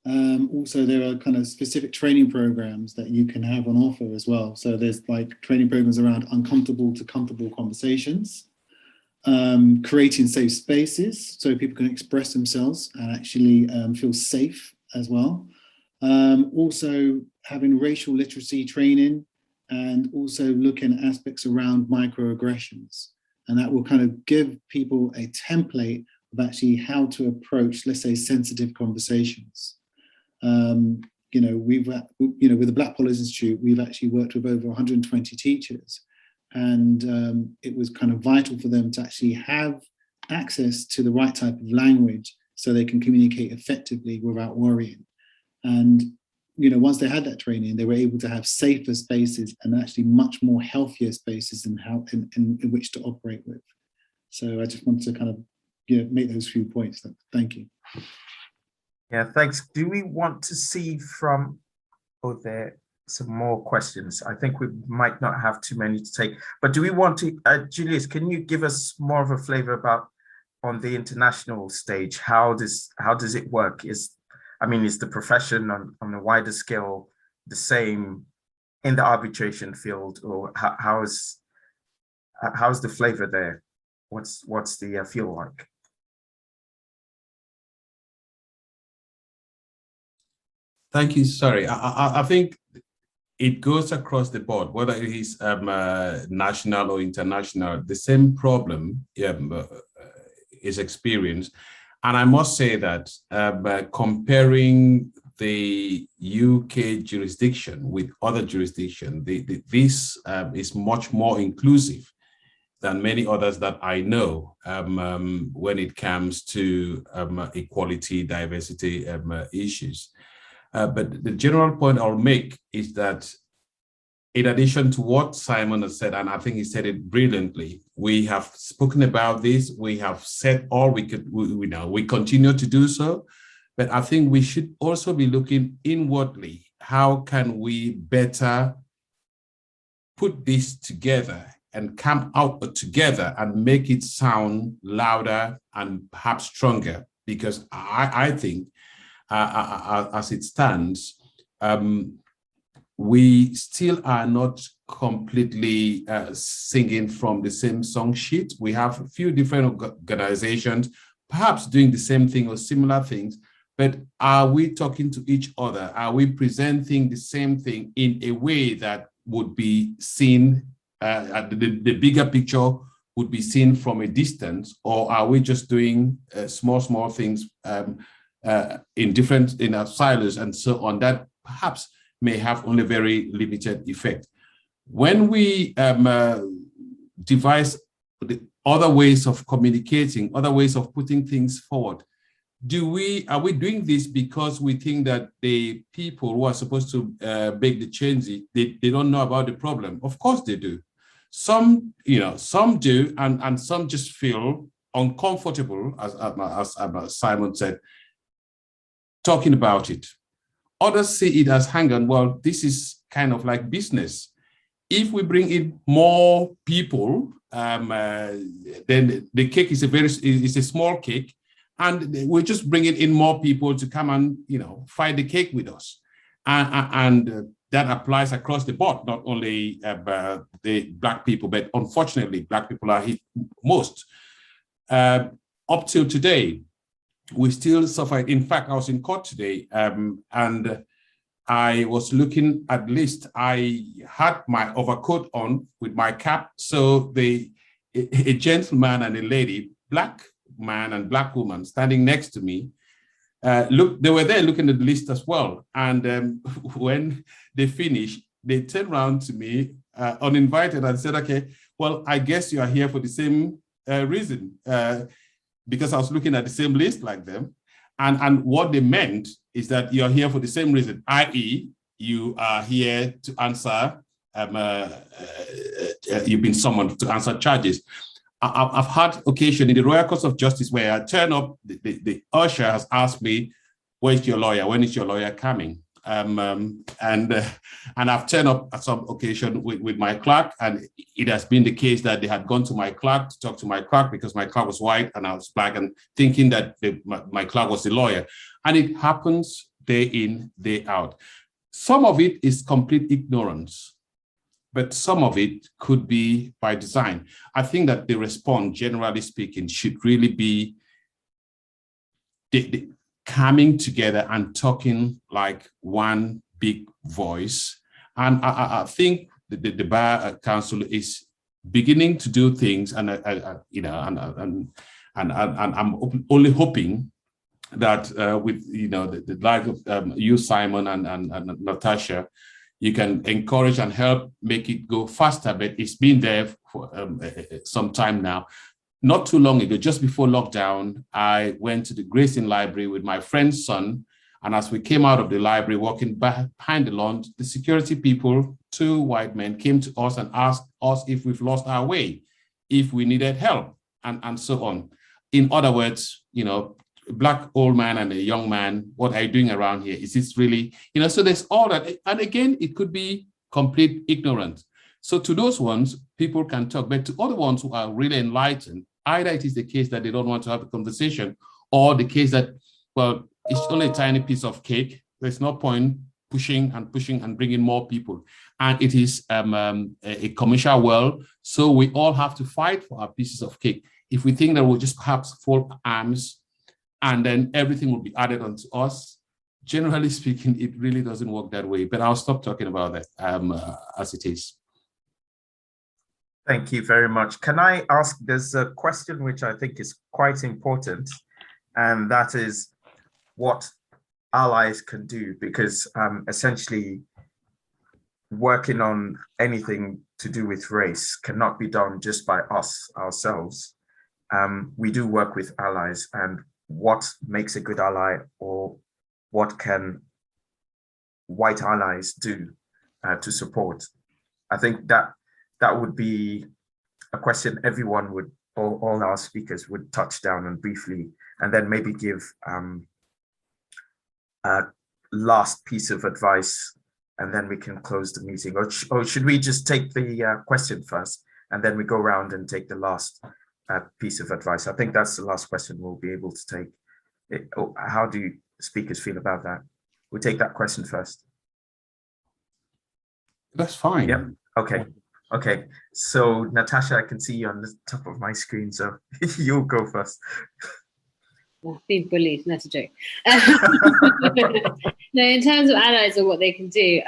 Also, there are kind of specific training programs that you can have on offer as well. So there's like training programs around uncomfortable to comfortable conversations, creating safe spaces so people can express themselves and actually feel safe as well. Also having racial literacy training, and also looking at aspects around microaggressions. And that will kind of give people a template of actually how to approach, let's say, sensitive conversations. You know, with the Black Policy Institute, we've actually worked with over 120 teachers. And it was kind of vital for them to actually have access to the right type of language so they can communicate effectively without worrying. And, you know, once they had that training, they were able to have safer spaces and actually much more healthier spaces in which to operate with. So I just wanted to kind of, you know, make those few points. Thank you. Yeah, thanks. Do we want to see from, there some more questions? I think we might not have too many to take, but do we want to, Julius, can you give us more of a flavor about on the international stage? How does it work? Is the profession on a wider scale the same in the arbitration field, or how's the flavor there? What's the feel like? Thank you. Sorry, I think it goes across the board, whether it is national or international. The same problem is experienced. And I must say that comparing the UK jurisdiction with other jurisdictions, this is much more inclusive than many others that I know when it comes to equality, diversity issues. But the general point I'll make is that in addition to what Simon has said, and I think he said it brilliantly, we have spoken about this, we have said all we could, we continue to do so, but I think we should also be looking inwardly. How can we better put this together and come out together and make it sound louder and perhaps stronger? Because I think as it stands, we still are not completely singing from the same song sheet. We have a few different organizations, perhaps doing the same thing or similar things, but are we talking to each other? Are we presenting the same thing in a way that would be seen, the bigger picture would be seen from a distance, or are we just doing small things in our silos and so on that perhaps may have only very limited effect? When we devise other ways of communicating, other ways of putting things forward, are we doing this because we think that the people who are supposed to make the change, they don't know about the problem? Of course they do. Some do, and some just feel uncomfortable, as Simon said, talking about it. Others see it as, hang on, well, this is kind of like business. If we bring in more people, then the cake is a small cake, and we're just bringing in more people to come and fight the cake with us, and that applies across the board, not only the Black people, but unfortunately, Black people are hit most. Up till today, we still suffer. In fact, I was in court today, and I was looking at the list. I had my overcoat on with my cap. So a gentleman and a lady, Black man and Black woman, standing next to me, look, they were there looking at the list as well. And when they finished, they turned around to me uninvited and said, okay, well, I guess you are here for the same reason, because I was looking at the same list like them. And what they meant is that you're here for the same reason, i.e., you are here to answer, you've been summoned to answer charges. I've had occasion in the Royal Court of Justice where I turn up, the usher has asked me, where's your lawyer? When is your lawyer coming? And I've turned up at some occasion with my clerk, and it has been the case that they had gone to my clerk to talk to my clerk because my clerk was white and I was black, and thinking that my clerk was the lawyer. And it happens day in, day out. Some of it is complete ignorance, but some of it could be by design. I think that the response, generally speaking, should really be the coming together and talking like one big voice. And I think the Bar Council is beginning to do things, and I'm only hoping that with the like of you, Simon, and Natasha, you can encourage and help make it go faster. But it's been there for some time now. Not too long ago, just before lockdown, I went to the Grayson Library with my friend's son. And as we came out of the library, walking behind the lawn, the security people, 2 white men, came to us and asked us if we've lost our way, if we needed help, and so on. In other words, a black old man and a young man, what are you doing around here? Is this really, so there's all that. And again, it could be complete ignorance. So to those ones, people can talk, but to other ones who are really enlightened, either it is the case that they don't want to have a conversation, or the case that, well, it's only a tiny piece of cake. There's no point pushing and bringing more people. And it is a commercial world. So we all have to fight for our pieces of cake. If we think that we'll just perhaps fold arms and then everything will be added onto us, generally speaking, it really doesn't work that way. But I'll stop talking about that as it is. Thank you very much. Can I ask, there's a question which I think is quite important, and that is what allies can do, because essentially working on anything to do with race cannot be done just by us ourselves. We do work with allies, and what makes a good ally, or what can white allies do to support? I think that would be a question everyone would, all our speakers would touch down on briefly, and then maybe give a last piece of advice, and then we can close the meeting. Or should we just take the question first, and then we go around and take the last piece of advice? I think that's the last question we'll be able to take. How do speakers feel about that? We'll take that question first. That's fine. Yep. Okay. Okay. So Natasha, I can see you on the top of my screen, so you'll go first. Being bullied, that's a joke. No, in terms of allies and what they can do,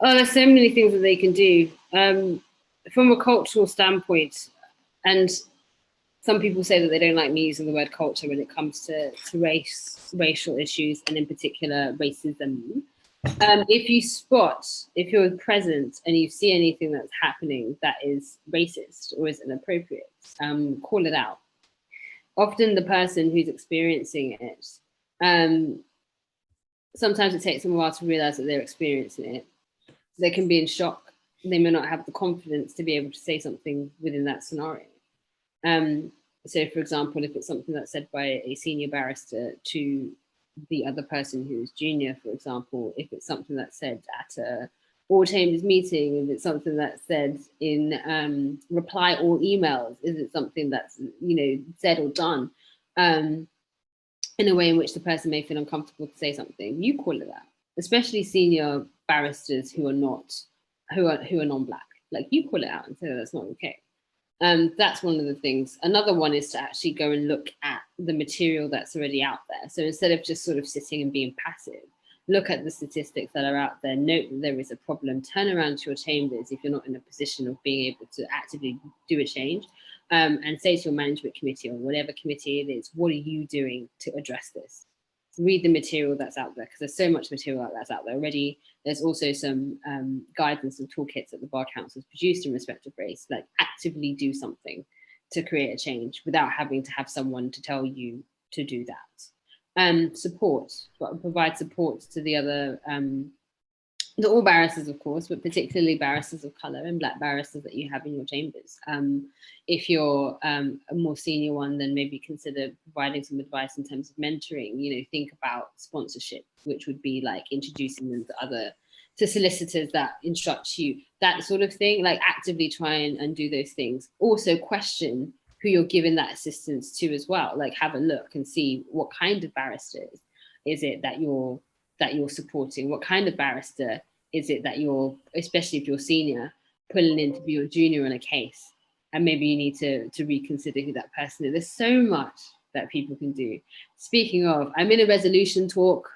there's so many things that they can do. From a cultural standpoint, and some people say that they don't like me using the word culture when it comes to racial issues, and in particular racism. If you're present and you see anything that's happening that is racist or is inappropriate, call it out. Often the person who's experiencing it, sometimes it takes them a while to realize that they're experiencing it. They can be in shock. They may not have the confidence to be able to say something within that scenario. So for example, if it's something that's said by a senior barrister to the other person who's junior, for example, if it's something that's said at a all chambers meeting, if it's something that's said in reply all emails, is it something that's said or done in a way in which the person may feel uncomfortable to say something, you call it out. Especially senior barristers who are non-black, like you call it out and say that's not okay. That's one of the things. Another one is to actually go and look at the material that's already out there. So instead of just sort of sitting and being passive, look at the statistics that are out there, note that there is a problem, turn around to your chambers if you're not in a position of being able to actively do a change. and say to your management committee or whatever committee it is, what are you doing to address this? Read the material that's out there, because there's so much material that's out there already. There's also some guidance and toolkits that the Bar Council has produced in respect of race. Like, actively do something to create a change without having to have someone to tell you to do that. Support, provide support to the other, all barristers, of course, but particularly barristers of colour and Black barristers that you have in your chambers. If you're a more senior one, then maybe consider providing some advice in terms of mentoring. You know, think about sponsorship, which would be like introducing them to solicitors that instruct you, that sort of thing. Like, actively try and do those things. Also question who you're giving that assistance to as well. Like, have a look and see what kind of barristers is it that you're supporting. What kind of barrister is it that you're, especially if you're senior, pulling in to be your junior on a case? And maybe you need to reconsider who that person is. There's so much that people can do. Speaking of, I'm in a resolution talk.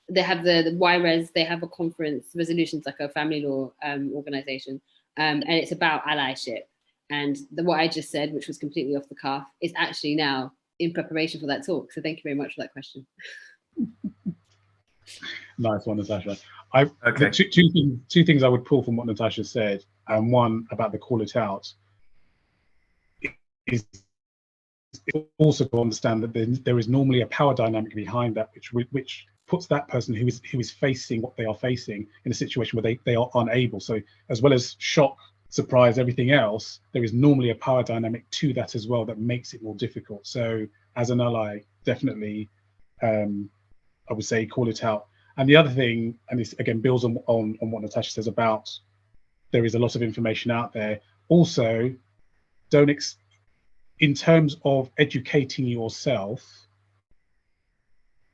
They have the YRES, they have a conference. Resolution's like a family law organization, and it's about allyship. And what I just said, which was completely off the cuff, is actually now in preparation for that talk. So thank you very much for that question. Nice one, Natasha. Okay. Two things I would pull from what Natasha said, and one about the call it out, is also to understand that there is normally a power dynamic behind that, which puts that person who is facing what they are facing in a situation where they are unable. So as well as shock, surprise, everything else, there is normally a power dynamic to that as well that makes it more difficult. So as an ally, definitely, I would say call it out. And the other thing, and this again builds on what Natasha says about there is a lot of information out there. Also, in terms of educating yourself,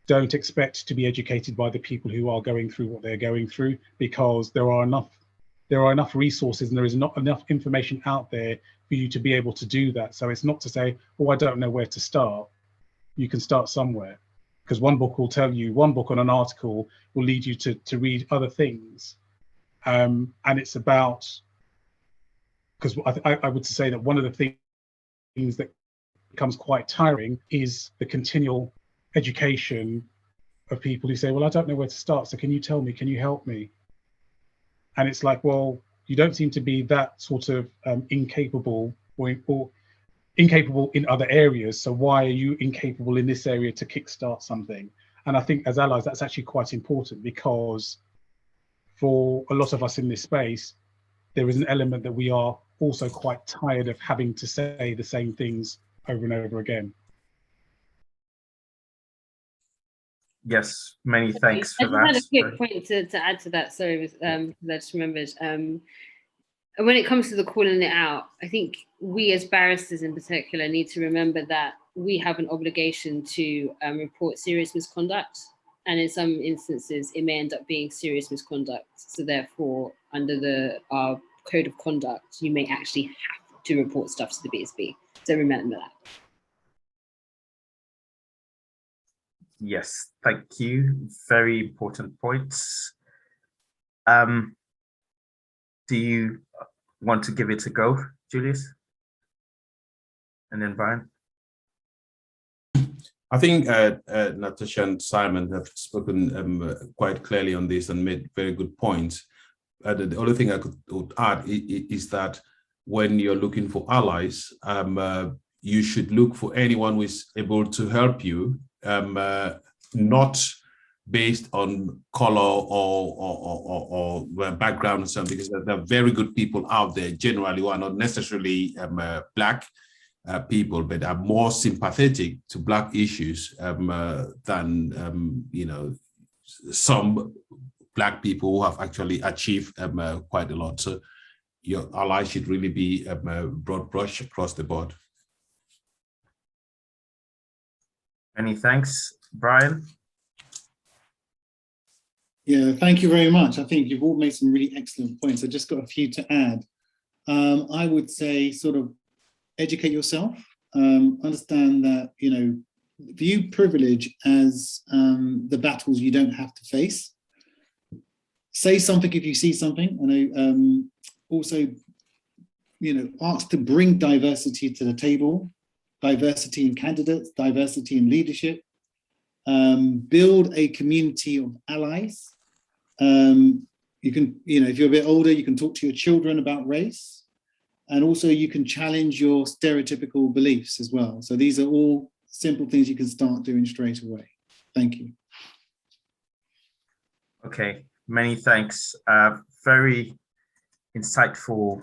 don't expect to be educated by the people who are going through what they're going through, because there are enough resources and there is not enough information out there for you to be able to do that. So it's not to say, oh, I don't know where to start. You can start somewhere, because one book on an article will lead you to read other things. And it's about, because I would say that one of the things that becomes quite tiring is the continual education of people who say, well, I don't know where to start, so can you tell me, can you help me? And it's like, well, you don't seem to be that sort of incapable or incapable in other areas, so why are you incapable in this area to kickstart something? And I think as allies, that's actually quite important, because for a lot of us in this space, there is an element that we are also quite tired of having to say the same things over and over again. Yes, many thanks for that. I just had a quick point to add to that. Sorry, I just remembered. When it comes to the calling it out, I think we as barristers in particular need to remember that we have an obligation to report serious misconduct. And in some instances, it may end up being serious misconduct. So therefore, under our code of conduct, you may actually have to report stuff to the BSB. So remember that. Yes, thank you. Very important points. Do you want to give it a go, Julius? And then Brian? I think Natasha and Simon have spoken quite clearly on this and made very good points. The only thing I would add is that when you're looking for allies, you should look for anyone who is able to help you, not based on color or background or something, because there are very good people out there generally who are not necessarily Black people, but are more sympathetic to Black issues than some Black people who have actually achieved quite a lot. So your allies should really be broad brush across the board. Many thanks, Brian. Yeah, thank you very much. I think you've all made some really excellent points. I just got a few to add. I would say sort of educate yourself, understand that, view privilege as the battles you don't have to face. Say something if you see something. I know, also asked to bring diversity to the table, diversity in candidates, diversity in leadership, build a community of allies. You can, if you're a bit older, you can talk to your children about race, and also you can challenge your stereotypical beliefs as well. So these are all simple things you can start doing straight away. Thank you. Okay, many thanks. Very insightful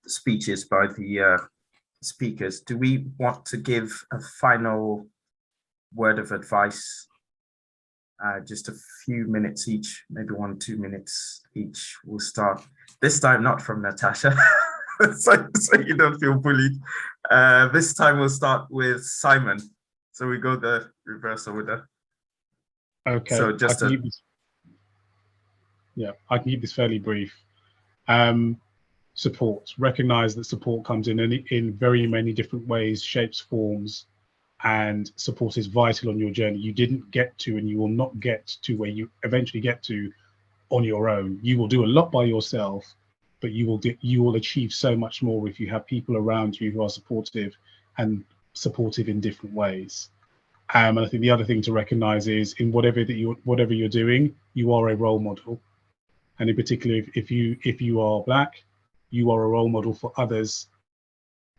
speeches by the speakers. Do we want to give a final word of advice? Just a few minutes each, maybe 1-2 minutes each. We'll start this time not from Natasha, so you don't feel bullied. This time we'll start with Simon. So we go the reverse order. Okay. So just I can keep this fairly brief. Support. Recognize that support comes in very many different ways, shapes, forms, and support is vital on your journey. You didn't get to, and you will not get to where you eventually get to on your own. You will do a lot by yourself, but you will achieve so much more if you have people around you who are supportive and supportive in different ways. And I think the other thing to recognize is in whatever you're doing, you are a role model. And in particular, if you are Black, you are a role model for others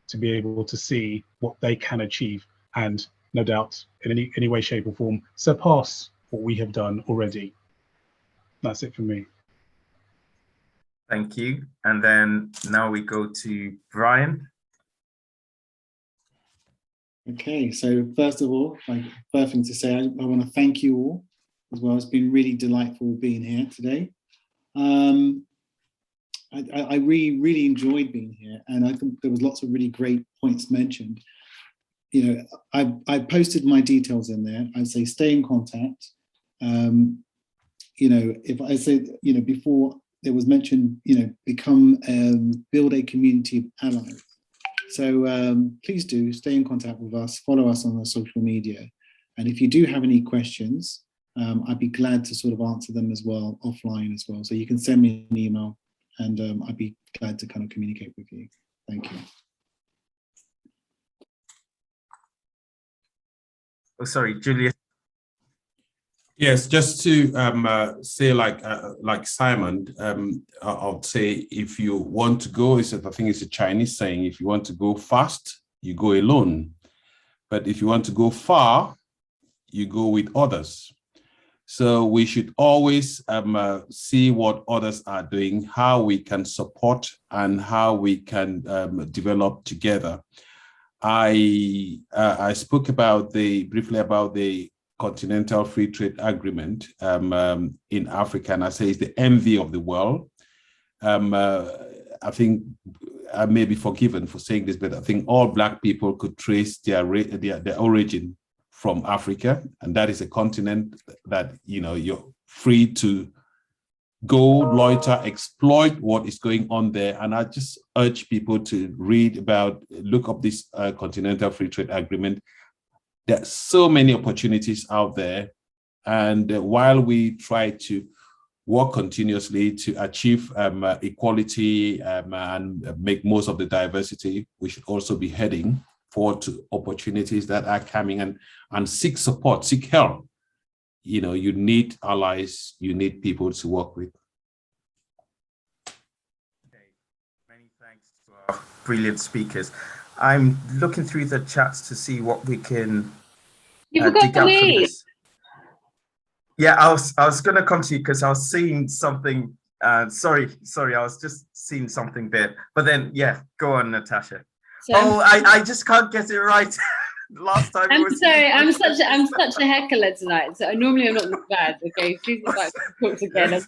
to be able to see what they can achieve, and no doubt in any way, shape or form, surpass what we have done already. That's it for me. Thank you. And then now we go to Brian. Okay, so first of all, first thing to say, I want to thank you all as well. It's been really delightful being here today. I really enjoyed being here, and I think there was lots of really great points mentioned. I posted my details in there. I say stay in contact. If I said, before there was mentioned, build a community of allies. So please do stay in contact with us, follow us on our social media. And if you do have any questions, I'd be glad to sort of answer them as well, offline as well. So you can send me an email, and I'd be glad to kind of communicate with you. Thank you. Oh, sorry, Julius. Yes, just to say, like Simon, I'll say if you want to go, I think it's a Chinese saying, if you want to go fast, you go alone. But if you want to go far, you go with others. So we should always see what others are doing, how we can support, and how we can develop together. I spoke briefly about the Continental Free Trade Agreement in Africa, and I say it's the envy of the world. I think I may be forgiven for saying this, but I think all Black people could trace their origin from Africa, and that is a continent that you're free to go, loiter, exploit what is going on there. And I just urge people to look up this Continental Free Trade Agreement. There are so many opportunities out there. And while we try to work continuously to achieve equality and make most of the diversity, we should also be heading forward to opportunities that are coming, and seek support, seek help. You need allies, you need people to work with. Okay. Many thanks to our brilliant speakers. I'm looking through the chats to see what we can You forgot dig out from me. this. Yeah, I was gonna come to you because I was seeing something. Sorry, I was just seeing something there. But then, yeah, go on, Natasha. So I just can't get it right. Last time. I'm sorry. I'm such a heckler tonight. So normally I'm not this bad. Okay, please invite me to talk again.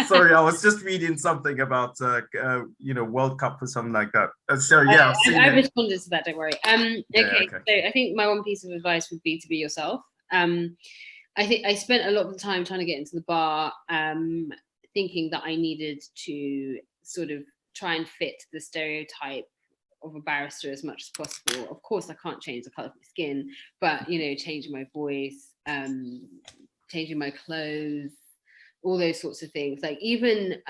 Sorry, I was just reading something about World Cup or something like that. So yeah, I responded to that. Don't worry. Okay, okay. So I think my one piece of advice would be to be yourself. I think I spent a lot of the time trying to get into the bar, thinking that I needed to sort of try and fit the stereotype of a barrister as much as possible. Of course, I can't change the color of my skin, but changing my voice, changing my clothes, all those sorts of things. Like even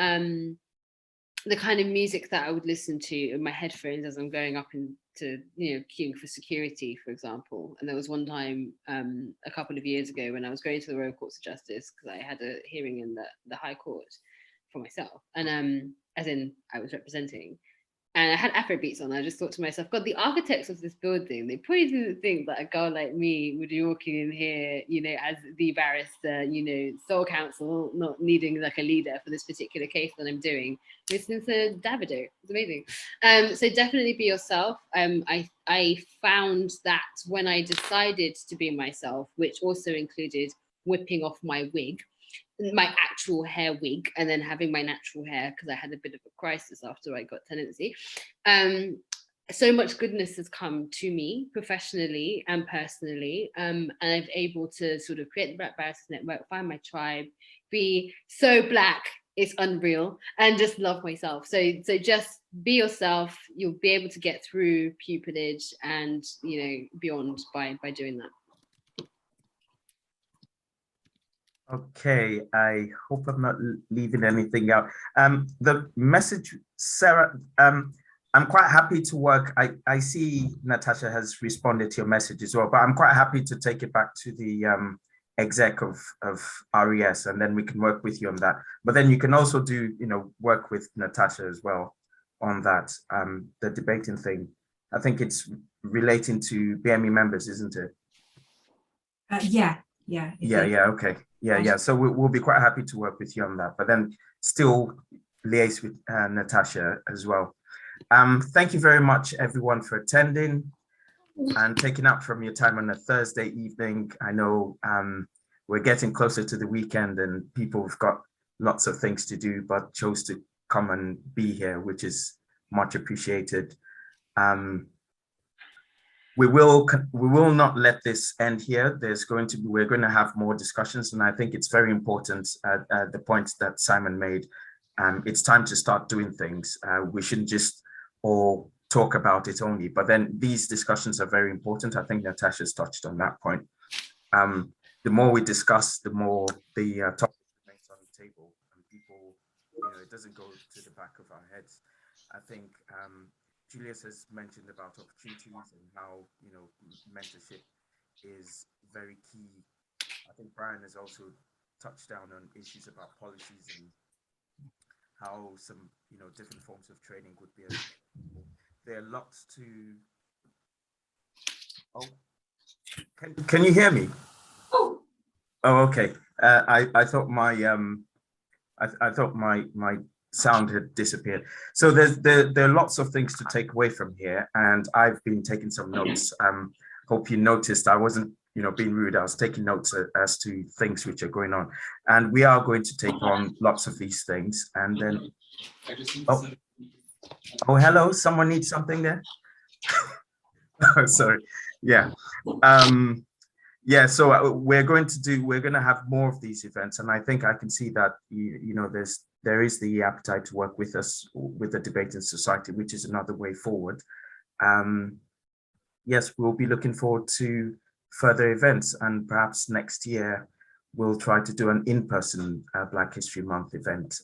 the kind of music that I would listen to in my headphones as I'm going up into, queuing for security, for example. And there was one time a couple of years ago when I was going to the Royal Courts of Justice because I had a hearing in the High Court for myself, and as in I was representing. And I had Afrobeats on. I just thought to myself, God, the architects of this building, they probably didn't think that a girl like me would be walking in here, as the barrister, sole counsel, not needing like a leader for this particular case that I'm doing, listening to Davido. It's amazing. So definitely be yourself. I found that when I decided to be myself, which also included whipping off my wig, my actual hair wig, and then having my natural hair because I had a bit of a crisis after I got tenancy. So much goodness has come to me professionally and personally, and I'm able to sort of create the Black Barristers Network, find my tribe, be so Black, it's unreal, and just love myself. So just be yourself. You'll be able to get through pupillage and beyond by doing that. Okay, I hope I'm not leaving anything out. The message, Sarah, I'm quite happy to work. I see Natasha has responded to your message as well, but I'm quite happy to take it back to the exec of RES, and then we can work with you on that. But then you can also do, work with Natasha as well on that, the debating thing. I think it's relating to BME members, isn't it? Yeah. Okay. Yeah. So we'll be quite happy to work with you on that, but then still liaise with Natasha as well. Thank you very much, everyone, for attending and taking up from your time on a Thursday evening. I know we're getting closer to the weekend and people have got lots of things to do, but chose to come and be here, which is much appreciated. We will not let this end here. We're going to have more discussions, and I think it's very important the point that Simon made. It's time to start doing things. We shouldn't just all talk about it only, but then these discussions are very important. I think Natasha's touched on that point. The more we discuss, the more the topic remains on the table, and people, it doesn't go to the back of our heads. I think Julius has mentioned about opportunities and how, mentorship is very key. I think Brian has also touched down on issues about policies and how some, different forms of training would be available. There are lots to. Oh, can you hear me? Oh, okay. I thought my I thought my sound had disappeared. So there are lots of things to take away from here, and I've been taking some notes. Hope you noticed I wasn't being rude. I was taking notes as to things which are going on, and we are going to take on lots of these things. And then oh hello, someone needs something there. Oh, sorry. Yeah. So we're going to have more of these events, and I think I can see that there is the appetite to work with us with the Debating Society, which is another way forward. Yes, we'll be looking forward to further events, and perhaps next year we'll try to do an in-person Black History Month event.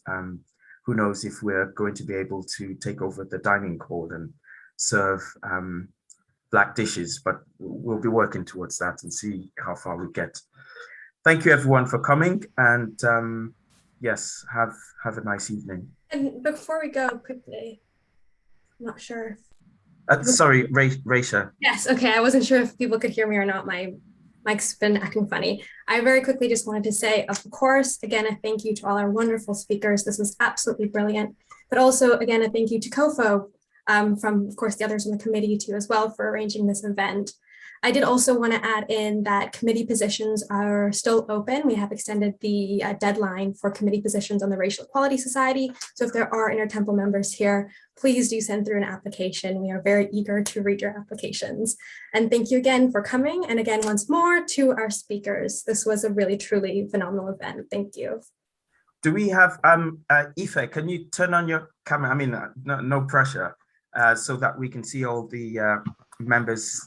Who knows if we're going to be able to take over the dining hall and serve Black dishes, but we'll be working towards that and see how far we get. Thank you everyone for coming, and yes, have a nice evening. And before we go quickly, I'm not sure. Sorry, Raisha. Yes, okay, I wasn't sure if people could hear me or not. My mic's been acting funny. I very quickly just wanted to say, of course, again, a thank you to all our wonderful speakers. This was absolutely brilliant. But also, again, a thank you to COFO, from, of course, the others on the committee too as well for arranging this event. I did also want to add in that committee positions are still open. We have extended the deadline for committee positions on the Racial Equality Society. So if there are Intertemple members here, please do send through an application. We are very eager to read your applications. And thank you again for coming. And again, once more to our speakers. This was a really, truly phenomenal event. Thank you. Do we have, Ife, can you turn on your camera? I mean, no pressure, so that we can see all the members,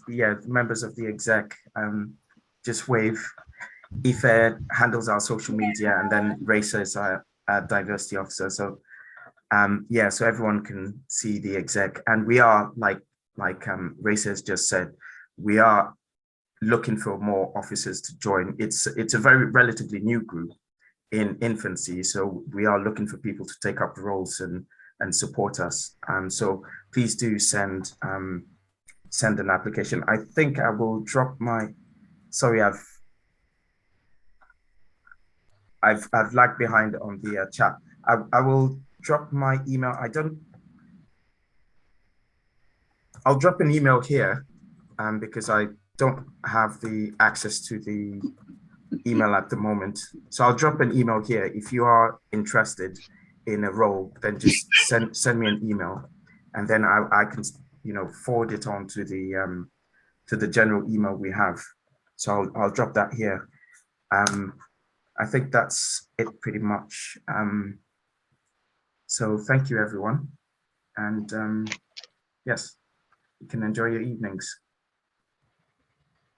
members of the exec. Just wave. Ife handles our social media, and then Raisa is our diversity officer. So Yeah, so everyone can see the exec, and we are like Race has just said, we are looking for more officers to join. It's a very relatively new group in infancy, so we are looking for people to take up the roles and support us. So please do send an application. I think I will drop my. Sorry, I've lagged behind on the chat. I will drop my email. I'll drop an email here, because I don't have the access to the email at the moment. So I'll drop an email here. If you are interested in a role, then just send me an email, and then I can forward it on to the general email we have. So I'll drop that here. I think that's it pretty much. So thank you, everyone, and yes, you can enjoy your evenings.